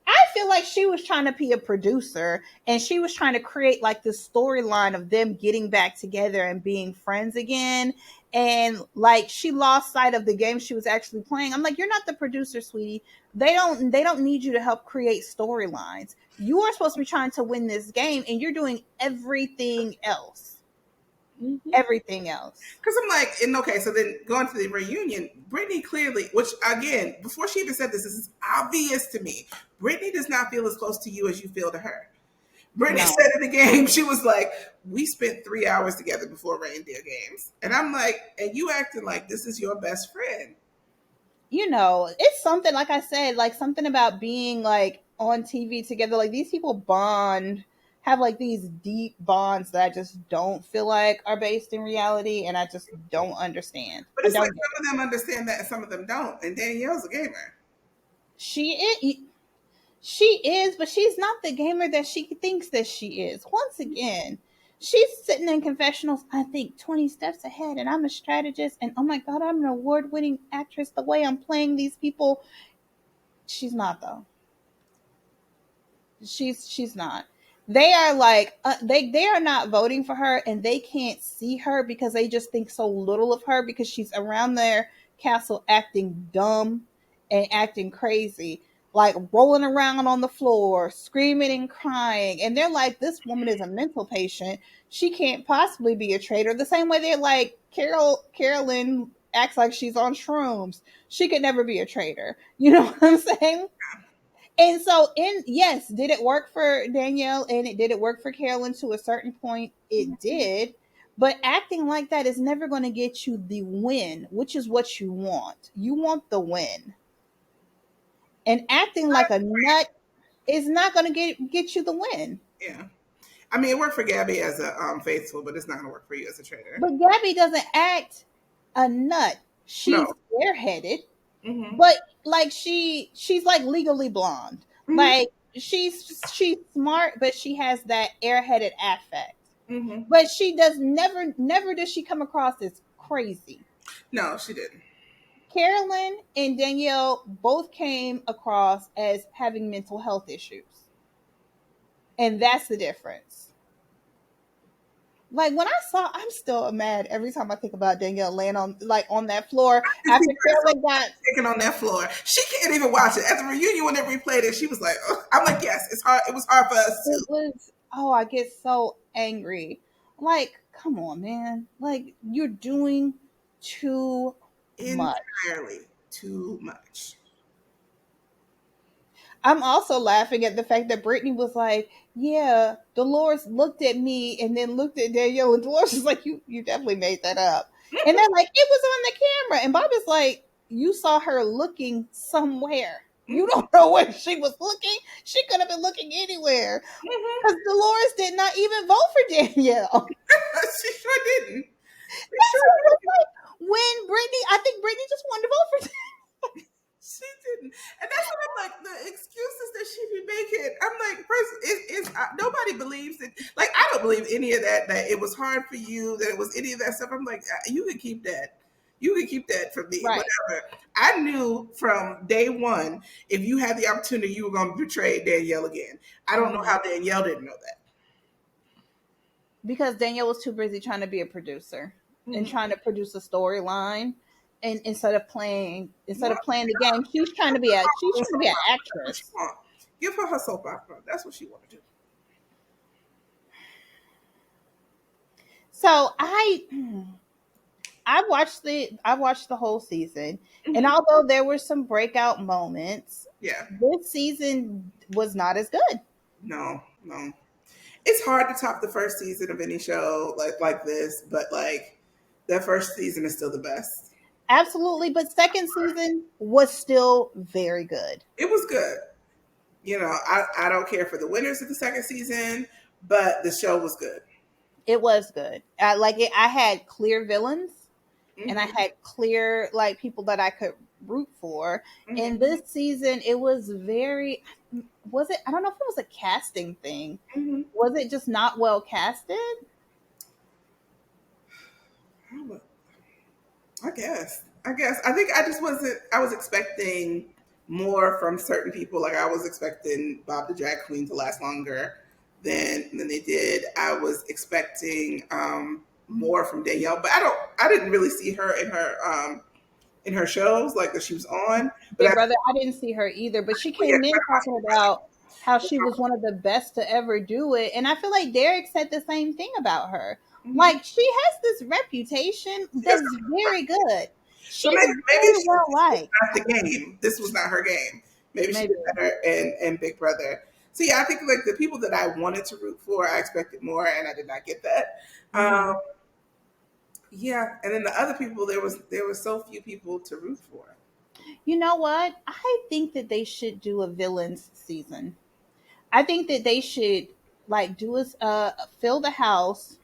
I feel like she was trying to be a producer, and she was trying to create like this storyline of them getting back together and being friends again. And like she lost sight of the game she was actually playing. I'm like, you're not the producer, sweetie. They don't need you to help create storylines. You are supposed to be trying to win this game, and you're doing everything else. Everything else. because I'm like, and okay, so then going to the reunion, Brittany clearly, which again, before she even said this is obvious to me. Brittany does not feel as close to you as you feel to her. Brittany No. said in the game, she was like, we spent 3 hours together before reindeer games. And I'm like, and you acting like this is your best friend. You know, it's something like I said, like something about being like on TV together. Like these people bond, have like these deep bonds that I just don't feel like are based in reality, and I just don't understand. But I it's like don't get some it. of them understand that and some of them don't. And Danielle's a gamer. She is. She is, but she's not the gamer that she thinks that she is. Once again, she's sitting in confessionals, I think 20 steps ahead, and I'm a strategist, and oh my god, I'm an award-winning actress. The way I'm playing these people, she's not though. She's not. They are like they are not voting for her, and they can't see her because they just think so little of her because she's around their castle acting dumb and acting crazy, like rolling around on the floor screaming and crying, and they're like, this woman is a mental patient, she can't possibly be a traitor. The same way they're like, Carolyn acts like she's on shrooms, she could never be a traitor. You know what I'm saying? And so, in yes, did it work for Danielle and it did it work for Carolyn to a certain point? It did. But acting like that is never going to get you the win, which is what you want. You want the win. And acting like a nut is not going to get you the win. Yeah. I mean, it worked for Gabby as a faithful, but it's not going to work for you as a traitor. But Gabby doesn't act a nut. No. She's airheaded, Mm-hmm. but like she's like legally blonde. Mm-hmm. Like she's smart, but she has that airheaded affect. Mm-hmm. But she does never does she come across as crazy. No, she didn't. Carolyn and Danielle both came across as having mental health issues. And that's the difference. Like when I saw, I'm still mad every time I think about Danielle laying on like on that floor Just after see her so Carolyn got. taken on that floor. She can't even watch it. At the reunion, when they replayed it, she was like, oh. I'm like, yes, it's hard. It was hard for us too. It was, oh, I get so angry. Like, come on, man. Like you're doing too much. Entirely too much. I'm also laughing at the fact that Brittany was like, "Yeah, Dolores looked at me and then looked at Danielle, and Dolores is like, you definitely made that up." And they're like, "It was on the camera," and Bob is like, "You saw her looking somewhere. You don't know where she was looking. She could have been looking anywhere Mm-hmm. because Dolores did not even vote for Danielle." She sure didn't. She That's sure what it was didn't. like when Brittany. I think Brittany just wanted to vote for. She didn't. And that's what I'm like, the excuses that she be making. I'm like, first, nobody believes it. Like, I don't believe any of that, that it was hard for you, that it was any of that stuff. I'm like, you can keep that. You can keep that for me. Right. Whatever. I knew from day one, if you had the opportunity, you were going to betray Danielle again. I don't know Mhm. how Danielle didn't know that. Because Danielle was too busy trying to be a producer and Mm-hmm. trying to produce a storyline, and instead Well, of playing the game, she's trying to be an that's what she actress. want. Give her her soap opera. That's what she want to do. So I watched the whole season, and Mm-hmm. although there were some breakout moments, Yeah. this season was not as good. No, no. It's hard to top the first season of any show like this, but like that first season is still the best. Absolutely, but second season was still very good. It was good. I don't care for the winners of the second season, but the show was good. It was good. I like it. I had clear villains, and I Mm-hmm. had clear like people that I could root for. Mm-hmm. And this season, it was very. Was it? I don't know if it was a casting thing. Mm-hmm. Was it just not well casted? I guess. I guess. I think I just wasn't. I was expecting more from certain people. Like I was expecting Bob the Drag Queen to last longer than they did. I was expecting more from Danielle, but I didn't really see her in her shows like that she was on. But Big Brother, I didn't see her either, but she yeah, came in talking about how she was one of the best to ever do it. And I feel like Derek said the same thing about her. mm-hmm. Like, she has this reputation Yes. that's very good. So She's maybe very well liked. not the game. This was not her game. Maybe she Maybe. did better in Big Brother. So yeah, I think like the people that I wanted to root for, I expected more, and I did not get that. Hmm. Yeah, and then the other people, there was so few people to root for. You know what? I think that they should do a villains season. I think that they should like do us fill the house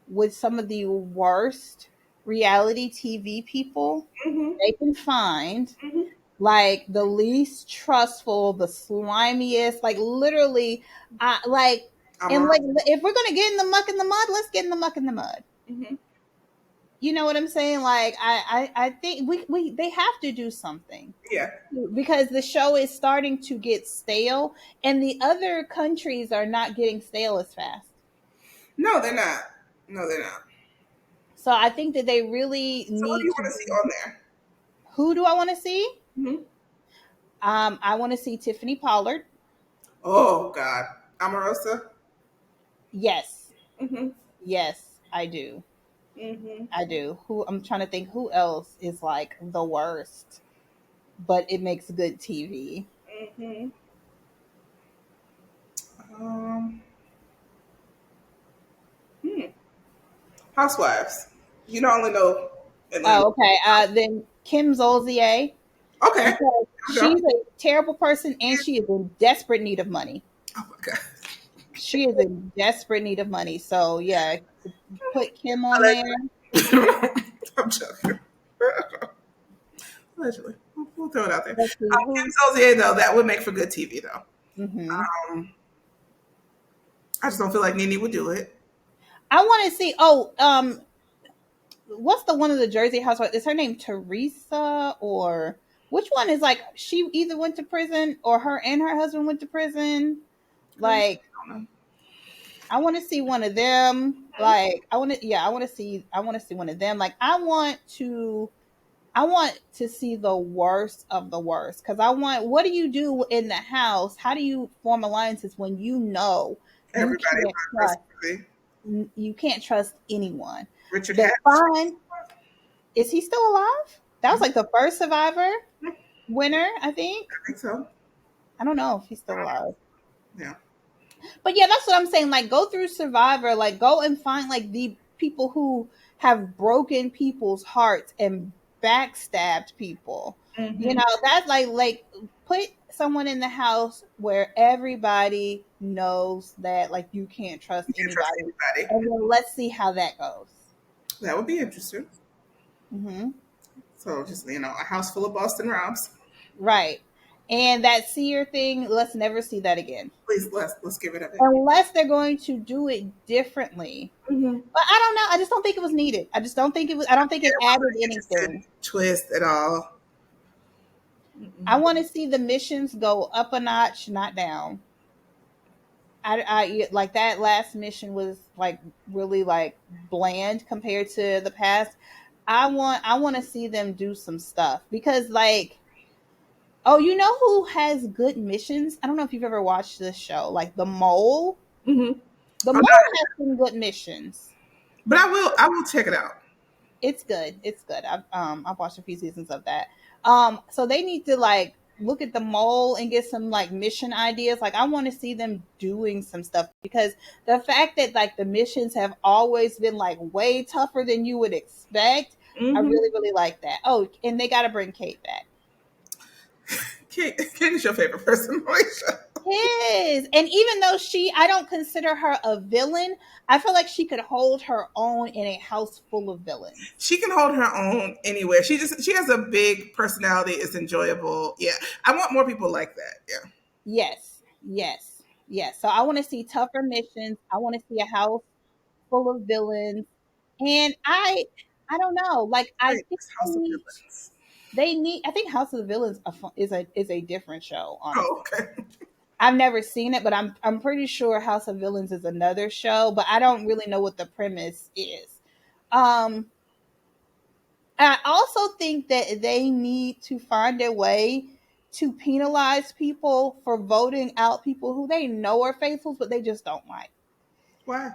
with some of the worst reality TV people Hmm. they can find, Hmm. like the least trustful, the slimiest, like literally, like, I'm and a. like if we're gonna get in the muck in the mud, let's get in the muck in the mud. Hmm. You know what I'm saying? Like I think we they have to do something Yeah. because the show is starting to get stale, and the other countries are not getting stale as fast. No, they're not. No, they're not. So I think that they really So what do need you to. want to see on there? Who do I want to see? Hmm. I want to see Tiffany Pollard. Oh God, Omarosa. Yes, Hmm. yes, I do. Hmm. I do. Who I'm trying to think who else is like the worst, but it makes good TV. Hmm. Um. Hmm. Housewives. You don't only know Atlanta. Oh, okay. Then Kim Zolcier, Okay. because There we go. she's a terrible person and she is in desperate need of money. Oh my God. She is in desperate need of money. So yeah, put Kim on there. Allegedly. I'm joking. Allegedly. We'll throw it out there. Let's see who. Kim Zolcier, though, that would make for good TV, though. Hmm. Um, I just don't feel like Nene would do it. I want to see. Oh, what's the one of the Jersey housewives? Is her name Teresa or which one is like she either went to prison or her and her husband went to prison? I Like don't know. I want to see one of them. Like I want to see one of them. Like I want to see the worst of the worst because I want. What do you do in the house? How do you form alliances when you know you Everybody can't wants trust to. you can't trust anyone? Richard They're Hatch. fine. Is he still alive? That was like the first Survivor I winner, I think. think so. I don't know if he's still alive. Yeah. But yeah, that's what I'm saying. Like, go through Survivor, like, go and find like the people who have broken people's hearts and backstabbed people. You Mm-hmm. know, that's like put someone in the house where everybody knows that like you can't trust You can't trust anybody, anybody. and then let's see how that goes. That would be interesting. Hmm. So just a house full of Boston Robs. Right. And that seer thing, let's never see that again. Please, let's give it a bit. Unless they're going to do it differently. Mm-hmm. But I don't know. I just don't think it was needed. I just don't think it was. I don't think it It added wasn't anything. interesting twist at all. I want to see the missions go up a notch, not down. I like that last mission was like really like bland compared to the past. I want to see them do some stuff because like, oh, you know who has good missions? I don't know if you've ever watched this show, like The Mole. Mm-hmm. The I'm Mole not, has some good missions. but I will check it out. It's good. It's good. I've watched a few seasons of that. So they need to like look at The Mole and get some like mission ideas. Like I want to see them doing some stuff because the fact that like the missions have always been like way tougher than you would expect, I Mm-hmm. really really like that. Oh, and they got to bring Kate back. Kate is your favorite person on the show. His. And even though I don't consider her a villain, I feel like she could hold her own in a house full of villains. She can hold her own anywhere. She has a big personality. It's enjoyable. Yeah, I want more people like that. Yeah, Yes, yes, yes. So I want to see tougher missions. I want to see a house full of villains, and I don't know. Like I great. think House of Villains. they need. I think House of the Villains is a different show. Oh, Honestly, okay. I've never seen it, but I'm pretty sure House of Villains is another show. But I don't really know what the premise is. Um, I also think that they need to find a way to penalize people for voting out people who they know are faithfuls, but they just don't like. Why?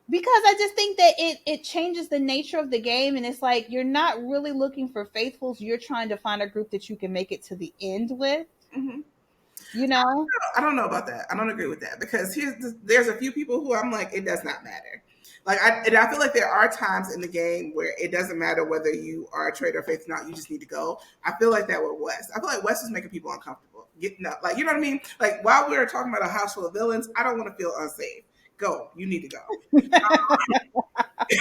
Because I just think that it changes the nature of the game, and it's like you're not really looking for faithfuls. You're trying to find a group that you can make it to the end with. Mm-hmm. You know? I don't know about that. I don't agree with that because there's a few people who I'm like, it does not matter. Like I feel like there are times in the game where it doesn't matter whether you are a traitor or faith or not. You just need to go. I feel like that with West. I feel like West is making people uncomfortable. Getting up, like you know what I mean. Like while we were talking about a house full of villains, I don't want to feel unsafe. Go. You need to go.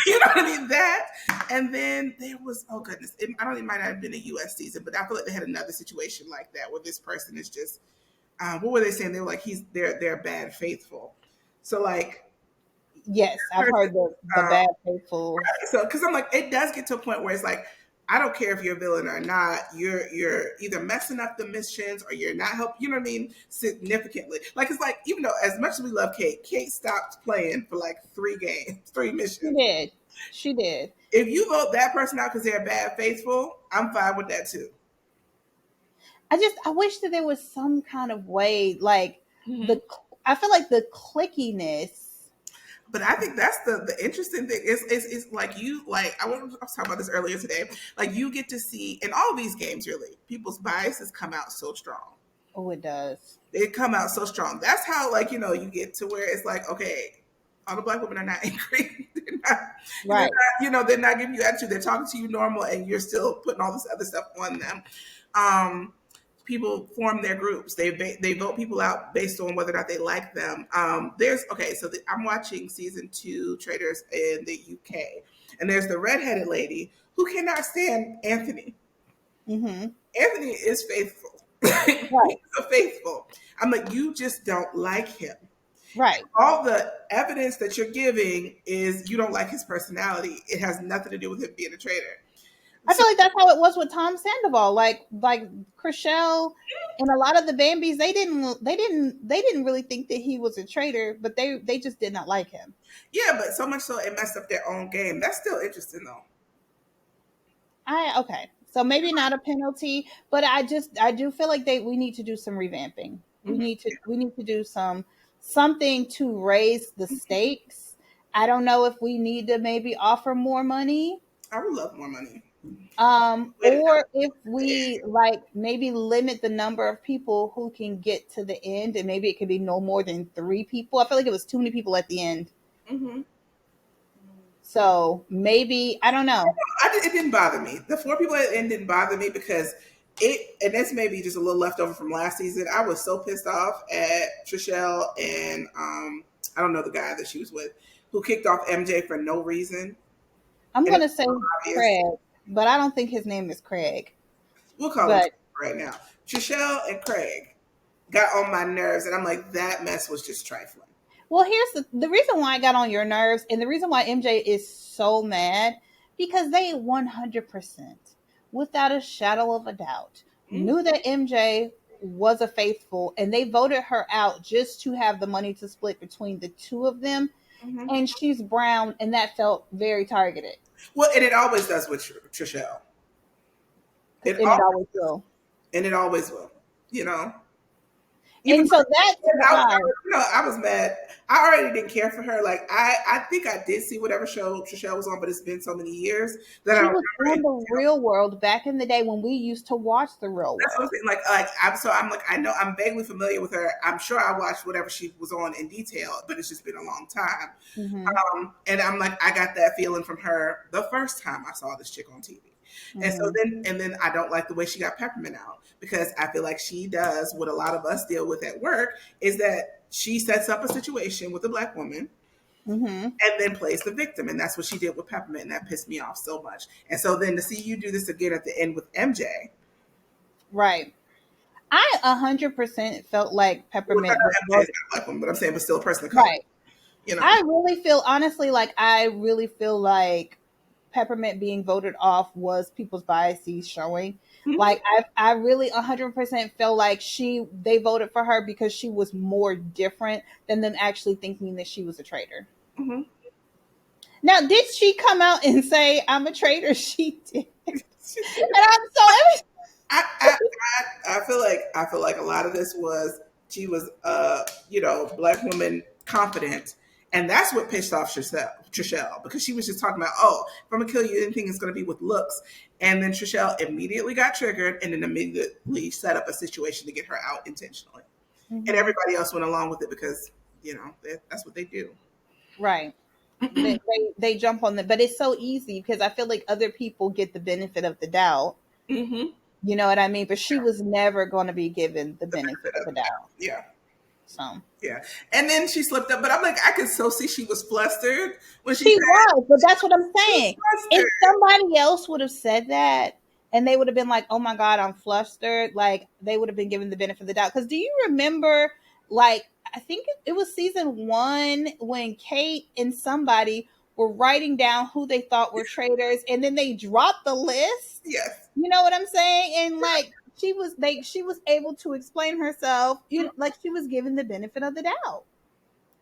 You know what I mean? That, and then there was, oh goodness, I don't think it might not have been a US season, but I feel like they had another situation like that where this person is just, what were they saying? They were like, they're bad faithful. So like, Yes, I've heard the um, bad faithfuls. so because I'm like, it does get to a point where it's like, I don't care if you're a villain or not. You're either messing up the missions or you're not helping. You know what I mean? Significantly. Like it's like even though as much as we love Kate, Kate stopped playing for like 3 games, 3 missions. She did. She did. If you vote that person out because they're bad faithful, I'm fine with that too. I wish that there was some kind of way, like Mm-hmm. I feel like the clickiness. But I think that's the interesting thing is like you like I was talking about this earlier today. Like you get to see in all these games really people's biases come out so strong. Oh, it does. They come out so strong. That's how like you get to where it's like okay, all the black women are not angry. Right. They're not giving you attitude. They're talking to you normal, and you're still putting all this other stuff on them. People form their groups. They vote people out based on whether or not they like them. I'm watching season 2 Traitors in the UK, and there's the redheaded lady who cannot stand Anthony. Mm-hmm. Anthony is faithful. Right. He's so faithful. I'm like, you just don't like him. Right. All the evidence that you're giving is you don't like his personality. It has nothing to do with him being a traitor. I feel like that's how it was with Tom Sandoval. Like Chriselle and a lot of the Bambies, they didn't really think that he was a traitor, but they just did not like him. Yeah, but so much so it messed up their own game. That's still interesting though. Okay. So maybe not a penalty, but I do feel like we need to do some revamping. We Mhm. need to do something to raise the stakes. I don't know if we need to maybe offer more money. I would love more money. Or if we like maybe limit the number of people who can get to the end, and maybe it could be no more than 3 people. I feel like it was too many people at the end. Mm-hmm. So maybe I don't know. It didn't bother me. The 4 people at the end didn't bother me because and that's maybe just a little leftover from last season. I was so pissed off at Trishelle and I don't know the guy that she was with who kicked off MJ for no reason. I'm And gonna it's say so obvious. Craig, but I don't think his name is Craig. We'll call him But right now. Trishelle and Craig got on my nerves, and I'm like, that mess was just trifling. Well, here's the reason why I got on your nerves, and the reason why MJ is so mad, because they 100%, without a shadow of a doubt, Mm-hmm. knew that MJ was a faithful, and they voted her out just to have the money to split between the two of them. Mm-hmm. And she's brown, and that felt very targeted. Well, and it always does with Trishelle. It And it always, always will. and it always will. You know, even And so that's why I was mad. I already didn't care for her. Like I think I did see whatever show Trishelle was on, but it's been so many years that I she don't was on remember. the Real World back in the day when we used to watch the Real That's what I'm World. saying. I'm like I know I'm vaguely familiar with her. I'm sure I watched whatever she was on in detail, but it's just been a long time. Mm-hmm. And I'm like I got that feeling from her the first time I saw this chick on TV. And so then I don't like the way she got Peppermint out, because I feel like she does what a lot of us deal with at work, is that she sets up a situation with a black woman Mm-hmm. and then plays the victim. And that's what she did with Peppermint. And that pissed me off so much. And so then to see you do this again at the end with MJ. Right. I 100% felt like Peppermint was MJ is not a black woman, but I'm saying, but still a person of color. right. You know. I really feel, honestly, like I really feel like Peppermint being voted off was people's biases showing. Mhm. Like I really 100% feel like they voted for her because she was more different than them actually thinking that she was a traitor. Mm-hmm. Now, did she come out and say I'm a traitor? She did. And I'm so I feel like a lot of this was she was black woman confident, and that's what pissed off Trishelle, because she was just talking about, oh, if I'm gonna kill you, anything is gonna be with looks. And then Trishelle immediately got triggered and then immediately set up a situation to get her out intentionally. Mhm. And everybody else went along with it because, that's what they do. right. They jump on the, but it's so easy because I feel like other people get the benefit of the doubt. Mm-hmm. You know what I mean? But she was never going to be given the benefit of the doubt. Yeah. So Yeah. And then she slipped up, but I'm like, I could so see she was flustered when she was, but that's what I'm saying. If flustered. somebody else would have said that and they would have been like, oh my God, I'm flustered, like they would have been given the benefit of the doubt. Because do you remember, like, I think it was season 1 when Kate and somebody were writing down who they thought were traitors, and then they dropped the list? Yes. You know what I'm saying? And like she was able to explain herself, like she was given the benefit of the doubt.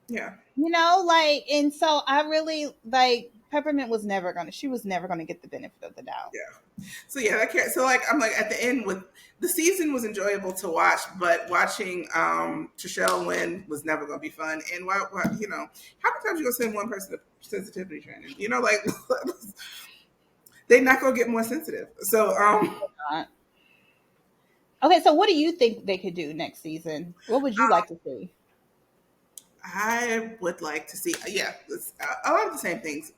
Yeah. Like, and so I really like Peppermint was never gonna get the benefit of the doubt. Yeah. So yeah, so like I'm like at the end, with the season was enjoyable to watch, but watching Trishelle win was never gonna be fun. And why how many times you gonna send one person to sensitivity training? Like they're not gonna get more sensitive. So okay, so what do you think they could do next season? What would you like to see? I would like to see, a lot of the same things.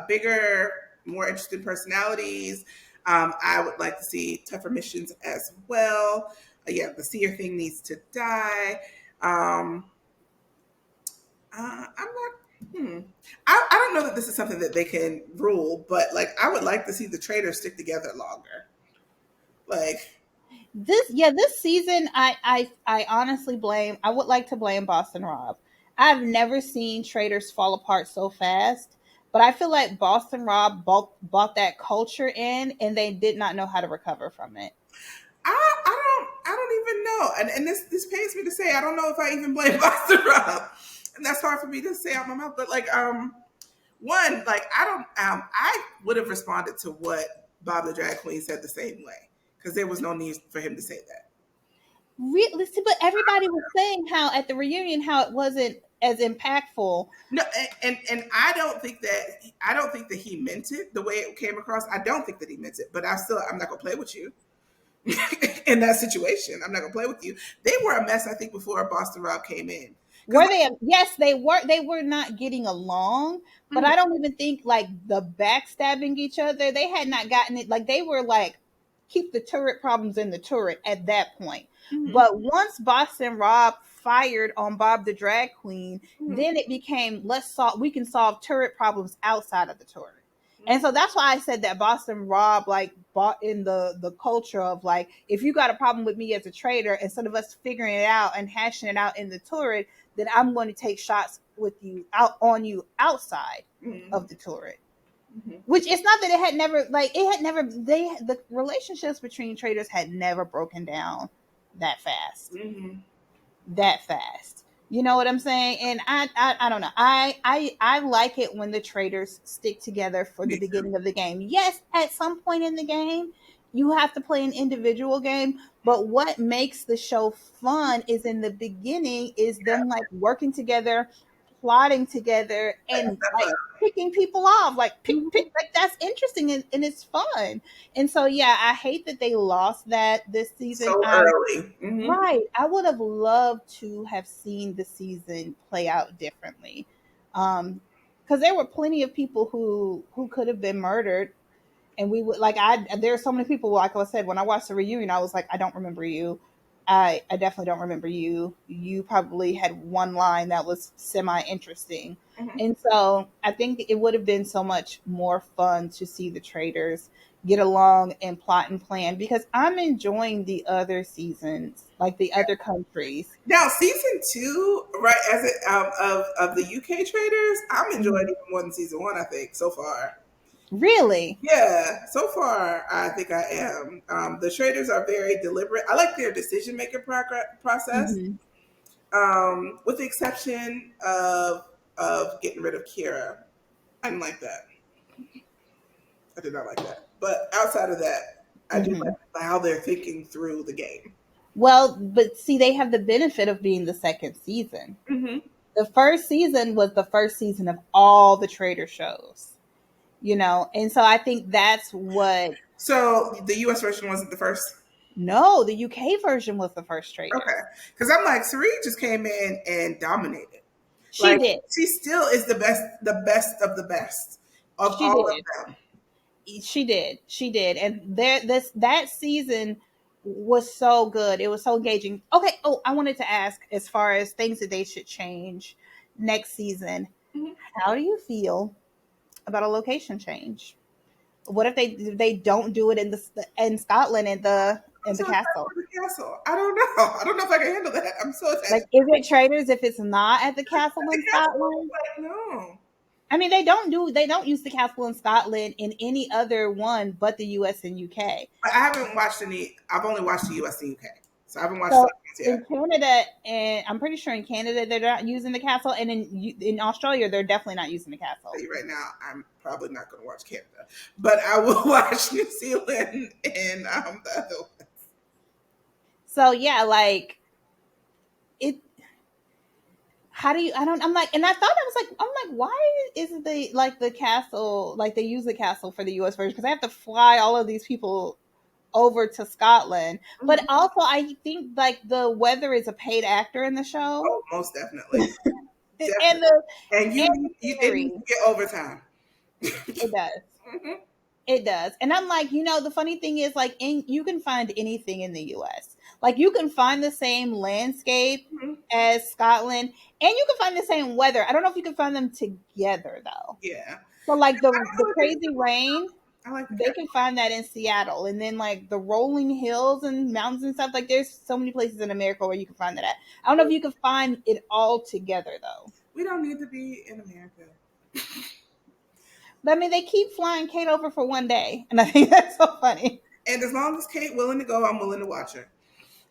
Bigger, more interesting personalities. I would like to see tougher missions as well. The seer thing needs to die. I'm not. I don't know that this is something that they can rule, but like I would like to see the traitors stick together longer. Like this season, I honestly I would like to blame Boston Rob. I've never seen traitors fall apart so fast, but I feel like Boston Rob bought that culture in, and they did not know how to recover from it. I don't even know, and this pains me to say, I don't know if I even blame Boston Rob, and that's hard for me to say out my mouth. But like, one, like I would have responded to what Bob the Drag Queen said the same way, because there was no need for him to say that. Really, but everybody was saying how at the reunion how it wasn't as impactful. No, and I don't think that he meant it the way it came across. I don't think that he meant it, but I'm not gonna play with you in that situation. I'm not gonna play with you. They were a mess, I think, before Boston Rob came in. Were they? Yes, they were. They were not getting along, but I don't even think like the backstabbing each other. They had not gotten it. Like they were like keep the turret problems in the turret at that point. Mm-hmm. But once Boston Rob fired on Bob the Drag Queen, then it became we can solve turret problems outside of the turret. And so that's why I said that Boston Rob like bought in the culture of like, if you got a problem with me as a traitor, instead of us figuring it out and hashing it out in the turret, then I'm going to take shots with you out on you outside Mm-hmm. of the turret. Mm-hmm. Which it's not that the relationships between traders had never broken down that fast. Mm-hmm. That fast. You know what I'm saying? And I don't know. I like it when the traders stick together for the Me too. beginning of the game. Yes, at some point in the game, you have to play an individual game, but what makes the show fun is in the beginning is them like working together, plotting together, and like picking people off. Like pick Mm-hmm. like that's interesting and it's fun. And so yeah, I hate that they lost that this season. So early. Mm-hmm. Right. I would have loved to have seen the season play out differently. Because there were plenty of people who could have been murdered, and we would like there are so many people, like I said, when I watched the reunion, I was like, I don't remember you. I definitely don't remember you. You probably had one line that was semi interesting. Mm-hmm. And so I think it would have been so much more fun to see the traders get along and plot and plan, because I'm enjoying the other seasons, like the other countries. Now, season two, right, as it of the UK traders, I'm enjoying Mhm. even more than season one. I think so far. Really? Yeah, so far I think I am. The traders are very deliberate. I like their decision making process, Hmm. with the exception of getting rid of Kira. I didn't like that. I did not like that. But outside of that, I do Hmm. like how they're thinking through the game. Well, but see, they have the benefit of being the second season. Hmm. The first season was the first season of all the trader shows, and so I think that's what. So the US version wasn't the first. No, the UK version was the first trader. Okay, because I'm like, Sari just came in and dominated. She Like did. she still is the best of the best of She all did. of them. She did, and that season was so good. It was so engaging. Okay. Oh, I wanted to ask, as far as things that they should change next season, Mhm. how do you feel about a location change? What if they don't do it in Scotland I'm in the so attached castle? to the castle. I don't know. I don't know if I can handle that. I'm so attached Like, to is it traitors if it's not at the castle the in castle. Scotland? Like, no. I mean, they don't use the castle in Scotland in any other one but the US and UK. But I haven't watched any. I've only watched the US and UK, so I haven't watched So Scotland in yet. Canada, and I'm pretty sure in Canada they're not using the castle, and in Australia they're definitely not using the I'll tell castle. you right now, I'm probably not going to watch Canada, but I will watch New Zealand and the other one. So yeah, like it. How do you? I don't. I'm like, and I thought I was like, I'm like, why isn't the castle, like they use the castle for the U.S. version, because they have to fly all of these people over to Scotland. But Mhm. also, I think like the weather is a paid actor in the show, Oh, most definitely, and definitely. And and the it needs series to get overtime. it does. Mhm. It does. And I'm like, the funny thing is, like, you can find anything in the US. Like, you can find the same landscape Mhm. as Scotland, and you can find the same weather. I don't know if you can find them together, though. Yeah, So, like, I the know what crazy rain, I like the they cat. can find that in Seattle. And then, like, the rolling hills and mountains and stuff, like, there's so many places in America where you can find that at. I don't know if you can find it all together, though. We don't need to be in America. But I mean, they keep flying Kate over for one day. And I think that's so funny. And as long as Kate willing to go, I'm willing to watch her.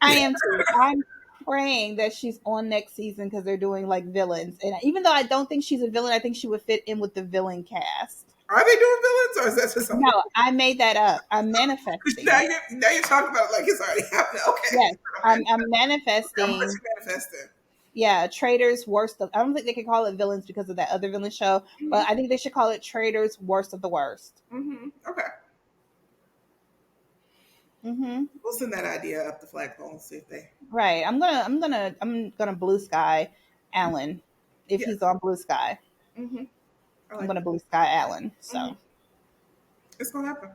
I am too. I'm praying that she's on next season because they're doing like villains. And even though I don't think she's a villain, I think she would fit in with the villain cast. Are they doing villains, or is that just something? No, I made that up. I'm Now manifesting. you're talking about it like it's already happening. Okay, Yes, okay. I'm I'm what manifesting. you manifesting. Yeah, Traitors worst of. I don't think they could call it villains because of that other villain show, Mm-hmm. but I think they should call it Traitors worst of the worst. Mm-hmm. Okay, Hmm. we'll send that idea up the flagpole and see if they. Right. I'm gonna blue sky Alan if Yeah. he's on blue sky. Mm-hmm. I I'm like gonna it. blue sky Alan. Mm-hmm. So. It's gonna happen.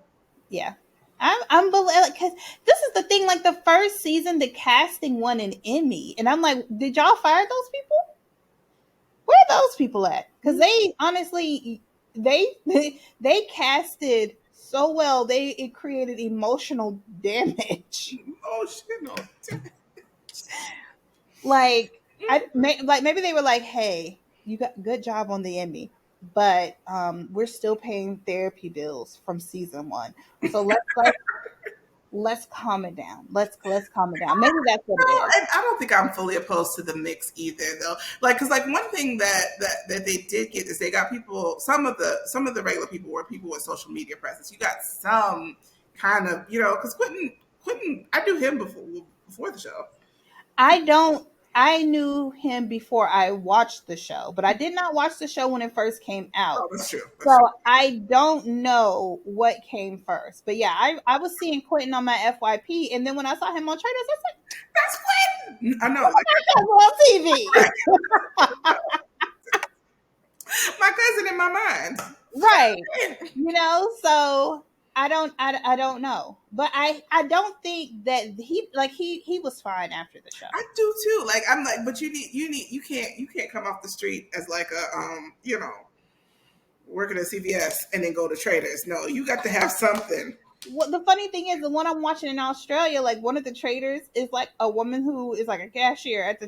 Yeah. I'm because this is the thing. Like the first season, the casting won an Emmy, and I'm like, did y'all fire those people? Where are those people at? Because they honestly, they casted so well. It created emotional damage. Oh shit, no. Like like maybe they were like, "Hey, you got good job on the Emmy, but we're still paying therapy bills from season 1. So let's calm it down. Let's calm it down." Maybe that's what it No, is. and I don't think I'm fully opposed to the mix either, though. Like, because like one thing that they did get is they got people. Some of the regular people were people with social media presence. You got some kind of because Quentin, I knew him before the show. I don't. I knew him before I watched the show, but I did not watch the show when it first came Oh, out. that's true. That's true. So I don't know what came first. But yeah, I was seeing Quentin on my FYP, and then when I saw him on Traitors, I was That's Quentin. I know, like like, "Oh, on TV." my cousin in my mind. Right. So I don't know. But I don't think that he was fine after the show. I do too. Like I'm like, but you can't come off the street as like a working at CVS and then go to Traders. No, you got to have something. What the funny thing is, the one I'm watching in Australia, like one of the traders is like a woman who is like a cashier at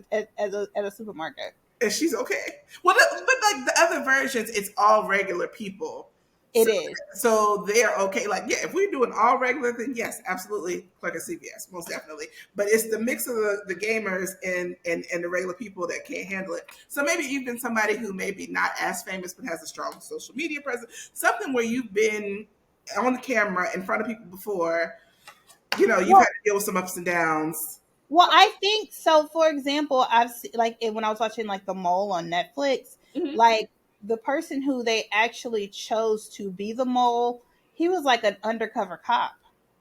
a supermarket. And she's okay. Well, but like the other versions, it's all regular people. It So, is. so they're okay. Like, yeah, if we're doing all regular, then yes, absolutely, clerk at CVS, most definitely. But it's the mix of the gamers and the regular people that can't handle it. So maybe even somebody who maybe not as famous but has a strong social media presence, something where you've been on the camera in front of people before. You've had Well, to deal with some ups and downs. well, I think so. For example, I've seen, like when I was watching like The Mole on Netflix, Mm-hmm. like the person who they actually chose to be the mole, he was like an undercover cop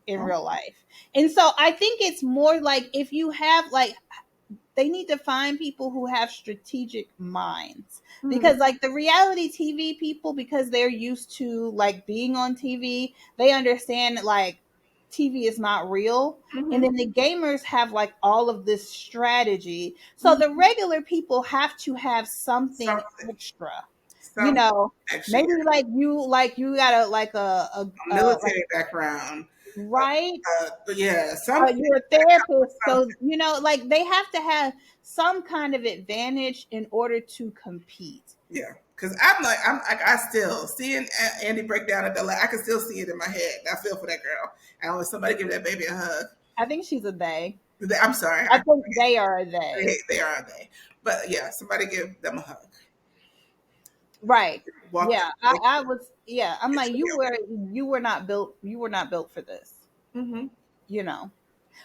in Oh. real life. And so I think it's more like if you have like they need to find people who have strategic minds, Mm-hmm. because like the reality TV people, because they're used to like being on TV, they understand that like TV is not real. And Mm-hmm. then the gamers have like all of this strategy, so the Mm-hmm. regular people have to have something Something, extra, you something know extra. maybe like you got a like like Military background. right. But yeah, something. You're a therapist, so like they have to have some kind of advantage in order to compete. Yeah, because I still seeing Andy break down at the I can still see it in my head. I feel for that girl. And when somebody give that baby a hug, I think she's a they. I'm sorry, I think they are a they. they are they. But yeah, somebody give them a hug. Right. Walk. Yeah. I was. Yeah. I'm It's like gonna be you were not built. You were not built for this. okay. Mm-hmm. You know.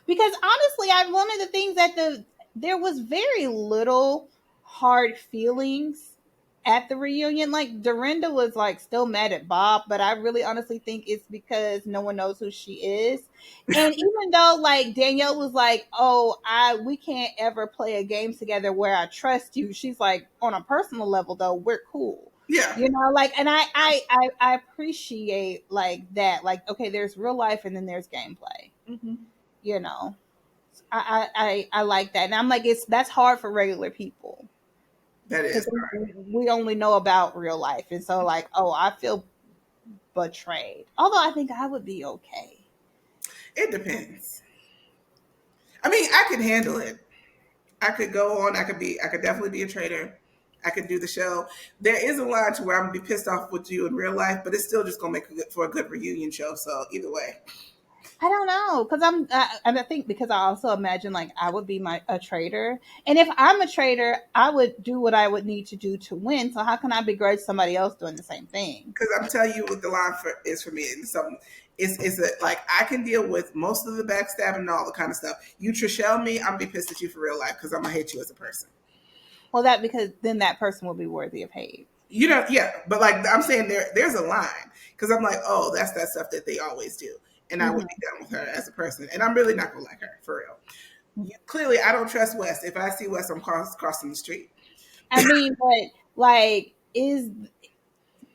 Because honestly, I one of the things that there was very little hard feelings at the reunion. Like Dorinda was like still mad at Bob, but I really honestly think it's because no one knows who she is. And even though like Danielle was like, "Oh, we can't ever play a game together where I trust you," she's like, on a personal level though, we're cool. Yeah. Like, and I appreciate like that. Like, okay, there's real life and then there's gameplay. Mm-hmm. You know, I like that, and I'm like, that's hard for regular people That because is right. we only know about real life, and so like, oh, I feel betrayed. Although I think I would be okay. It depends. I mean, I could handle it. I could go on. I could definitely be a traitor. I could do the show. There is a line to where I'm gonna be pissed off with you in real life, but it's still just gonna make for a good reunion show. So either way, I don't know because and I think because I also imagine like I would be a traitor, and if I'm a traitor, I would do what I would need to do to win. So how can I begrudge somebody else doing the same thing? because I'm telling you what the line is for me. It's something. Is that like I can deal with most of the backstabbing and all the kind of stuff. You Trishelle me, I'm gonna be pissed at you for real life because I'm gonna hate you as a person. Well, that because then that person will be worthy of hate. Yeah, but like I'm saying, there's a line because I'm like, oh, that's that stuff that they always do, and I would be done with her as a person, and I'm really not gonna like her for real. Clearly, I don't trust West. If I see West, I'm crossing the street. I mean, but like, is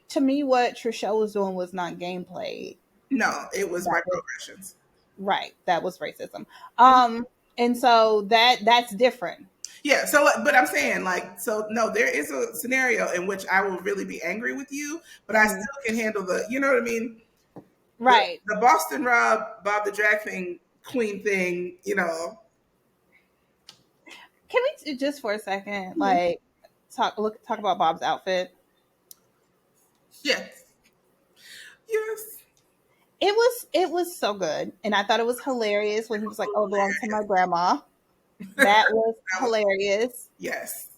to me what Trishelle was doing was not gameplay. No, it was That was microaggressions. right. That was racism. And so that's different. Yeah, so but I'm saying like so no, there is a scenario in which I will really be angry with you, but I Mhm. still can handle the you know what I mean? The Right. the Boston Rob Bob the drag thing queen thing, you know. Can we just for a second, Mhm. like, talk about Bob's outfit? Yes. Yes. It was so good, and I thought it was hilarious when he was like, "Oh, it belongs to my grandma." That was That was hilarious. yes.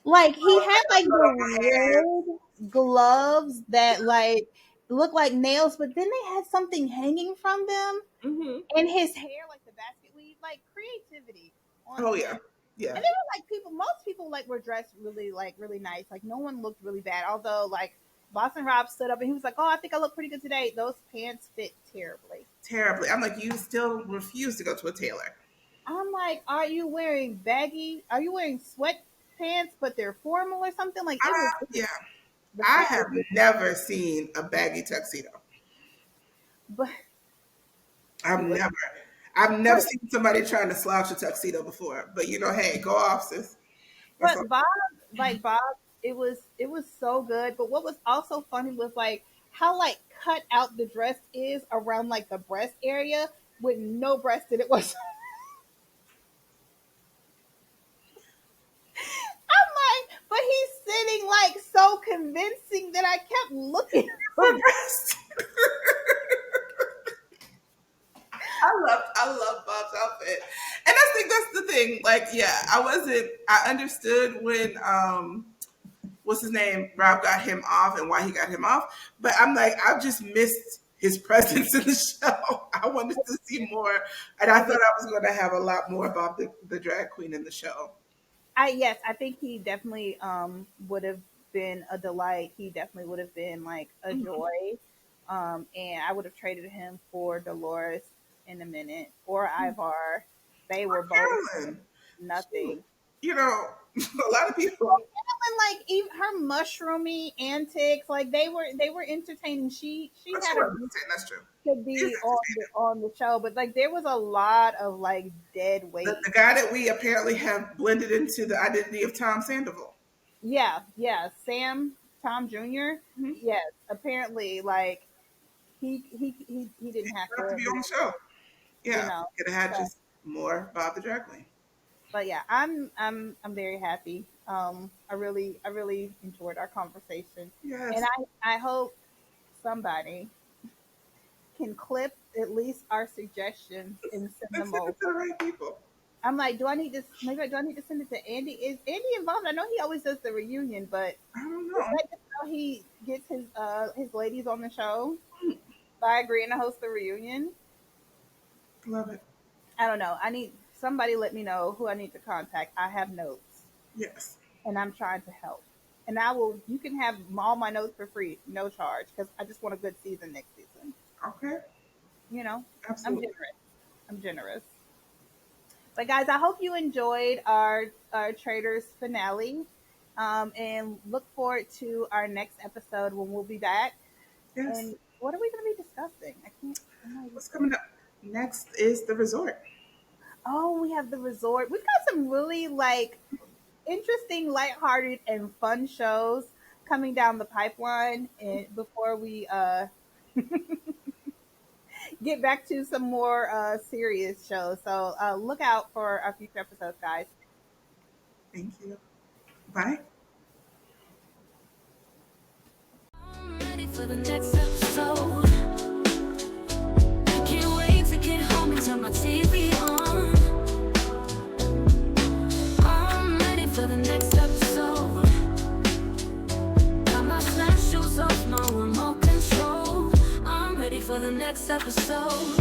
Like I he was had like like a the little red gloves that like looked like nails, but then they had something hanging from them, hand. Hmm. and his hair like the basket weave, like creativity on Oh him. yeah. Yeah. And they were like most people like were dressed really like really nice. Like no one looked really bad. Although like Boston Rob stood up and he was like, "Oh, I think I look pretty good today." Those pants fit terribly. Terribly. I'm like, you still refuse to go to a tailor. I'm like, "Are you wearing baggy? Are you wearing sweatpants, but they're formal or something?" Like it was Yeah. the I fit have was, never seen a baggy tuxedo. but I've it was. never I've never But seen somebody trying to slouch a tuxedo before. But you know, hey, go off, sis. That's all. but Bob, like Bob, it was so good. But what was also funny was like how like cut out the dress is around like the breast area with no breast in it was. I'm like, but he's sitting like so convincing that I kept looking. For breast. I love Bob's outfit. And I think that's the thing. Like, yeah, I understood when what's his name? Rob got him off and why he got him off. But I'm like, I've just missed his presence in the show. I wanted to see more. And I thought Yeah, I was gonna have a lot more about the drag queen in the show. yes, I think he definitely would have been a delight. He definitely would have been like a Mhm. joy. And I would have traded him for Dolores in a minute or Ivar. They were both Carolyn. Shoot. nothing. You know, a lot of people. And like even her mushroomy antics, like they were entertaining. She But she had a wasn't saying that's true. to She's be entertaining. on the show, but like there was a lot of like dead The weight. guy that we apparently have blended into the identity of Tom Sandoval. Yeah, yeah. Tom Jr. Mhm. Yes, apparently like he didn't have Have to to be be on the on the show. show, you Yeah, know. could have had So, just more Bob the Drag Queen. but yeah, I'm very happy. I really enjoyed our conversation, and Yes, I hope somebody can clip at least our suggestions and send let's them send over. it to the right people. I'm like, do I need to send it to Andy? Is Andy involved? I know he always does the reunion, but I don't is know. that just how he gets his ladies on the show by agreeing to host the reunion? Love it. I don't know. I need somebody let me know who I need to contact. I have notes Yes. and I'm trying to help. And I will. You can have all my notes for free, no charge, because I just want a good season next season. Okay. You know, I'm Absolutely. generous. I'm generous. But guys, I hope you enjoyed our Traitors finale, and look forward to our next episode when we'll be back. Yes. And what are we going to be discussing? I can't. I'm not even What's sure. coming up next is the resort. Oh, we have the resort. We've got some really like interesting, lighthearted, and fun shows coming down the pipeline. And before we get back to some more serious shows, so look out for our future episodes, guys. Thank you. Bye. I'm ready for the next episode. Can't wait to get home and turn my TV on. I'm ready for the next episode. Got my flash shoes off, no remote control. I'm ready for the next episode.